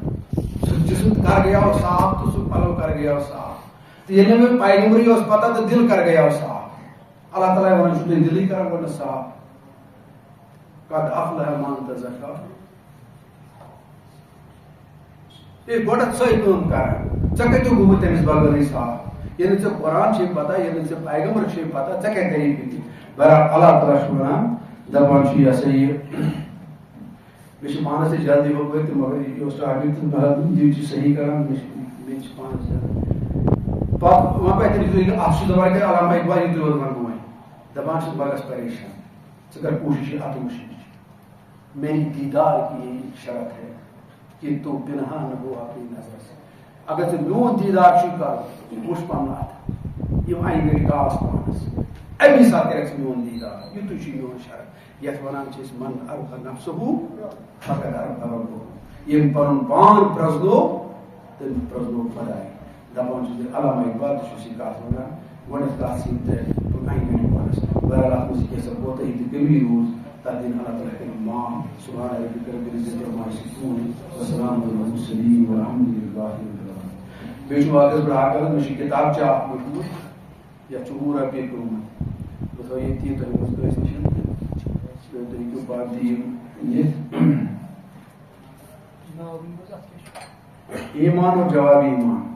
سُہ جسم کر گٔیاو صاف تہٕ سُہ پلو کر گٔیاو صاف تہٕ ییٚلہِ نہٕ مےٚ پیغمبری اوس پتہ تہٕ دل کر گٔیاو صاف اللہ تعالیٰ ونان چھُ تُہۍ دِلٕے کران گۄڈٕ صاف قد افلح من تزکا ہے گۄڈٕ ژٕے کٲم کران ژےٚ کتہِ گوٚمُت تٔمِس بغٲرٕے صاف ییٚلہِ ژےٚ قرآن چھے پتہ ییٚلہِ ژےٚ پیغمبر چھے پتہ ژےٚ کتہِ طریٖقہٕ دِتھ بہرحال اللہ تعالیٰ چھُ ونان دپان چھُ یہِ ہسا یہِ مےٚ چھِ پانس تہِ جلدی ہُپٲرۍ تہٕ مگر یہِ اوس ٹاپِک تہٕ یہِ چھِ صحیح کران مےٚ چھِ پانس جلدی پتہٕ وۄنۍ پتہٕ اَتھ چھُ دپان کہِ علامہ اقبال یِتُے یوت ونہٕ بہٕ وۄنۍ دپان چھُس بہٕ گژھٕ پریشان ژٕ کر کوٗشِش یہِ اَتھٕ وٕچھنٕچ میری دیدار کی ایک شرط ہے کہ تو پنہا نہ ہو اپنی نظر سے اگر ژٕ میون دیدار چھُے کرُن ژٕ وٕچھ پنُن اَتھٕ یِم 1 گھنٹہِ کاس پانس امی ساتہٕ کرکھ ژٕ میون دیدار یِتُے چھُ میون شرط یتھ ونان چھِ أسۍ من عرف نفسہُ فقد عرف ربہُ ییٚمۍ پنُن پان پرٛزنوو تٔمۍ پرٛزنوو خۄداے دپان چھُس علامہ اقبال تہِ چھُس یہِ کتھ ونان گۄڈنیٚتھ کتھ ژٕ تہِ 1 گھنٹہِ پانس بہرحال اتھ منٛز کینٛژھا کوتاہی تہٕ کمی روٗز تتھ دِنۍ اللہ تعالیٰ کٔرِنۍ معاف سبحان ربک رب العزة عما یصفون وسلام علی المرسلین والحمد للہ رب العالمین بیٚیہِ چھُ واقعس پٮ۪ٹھ اکھ غلط مےٚ چھِ کِتابچہِ اکھ وٕچھمُت یتھ چھُ 100 رۄپیہِ قۭمتھ بہٕ تھاوٕ ییٚتی تۄہہِ منٛز کٲنٛسہِ نِش تُہۍ ہیٚکِو پتہٕ تہِ یِم نِتھ ایمان اور جواب ایمان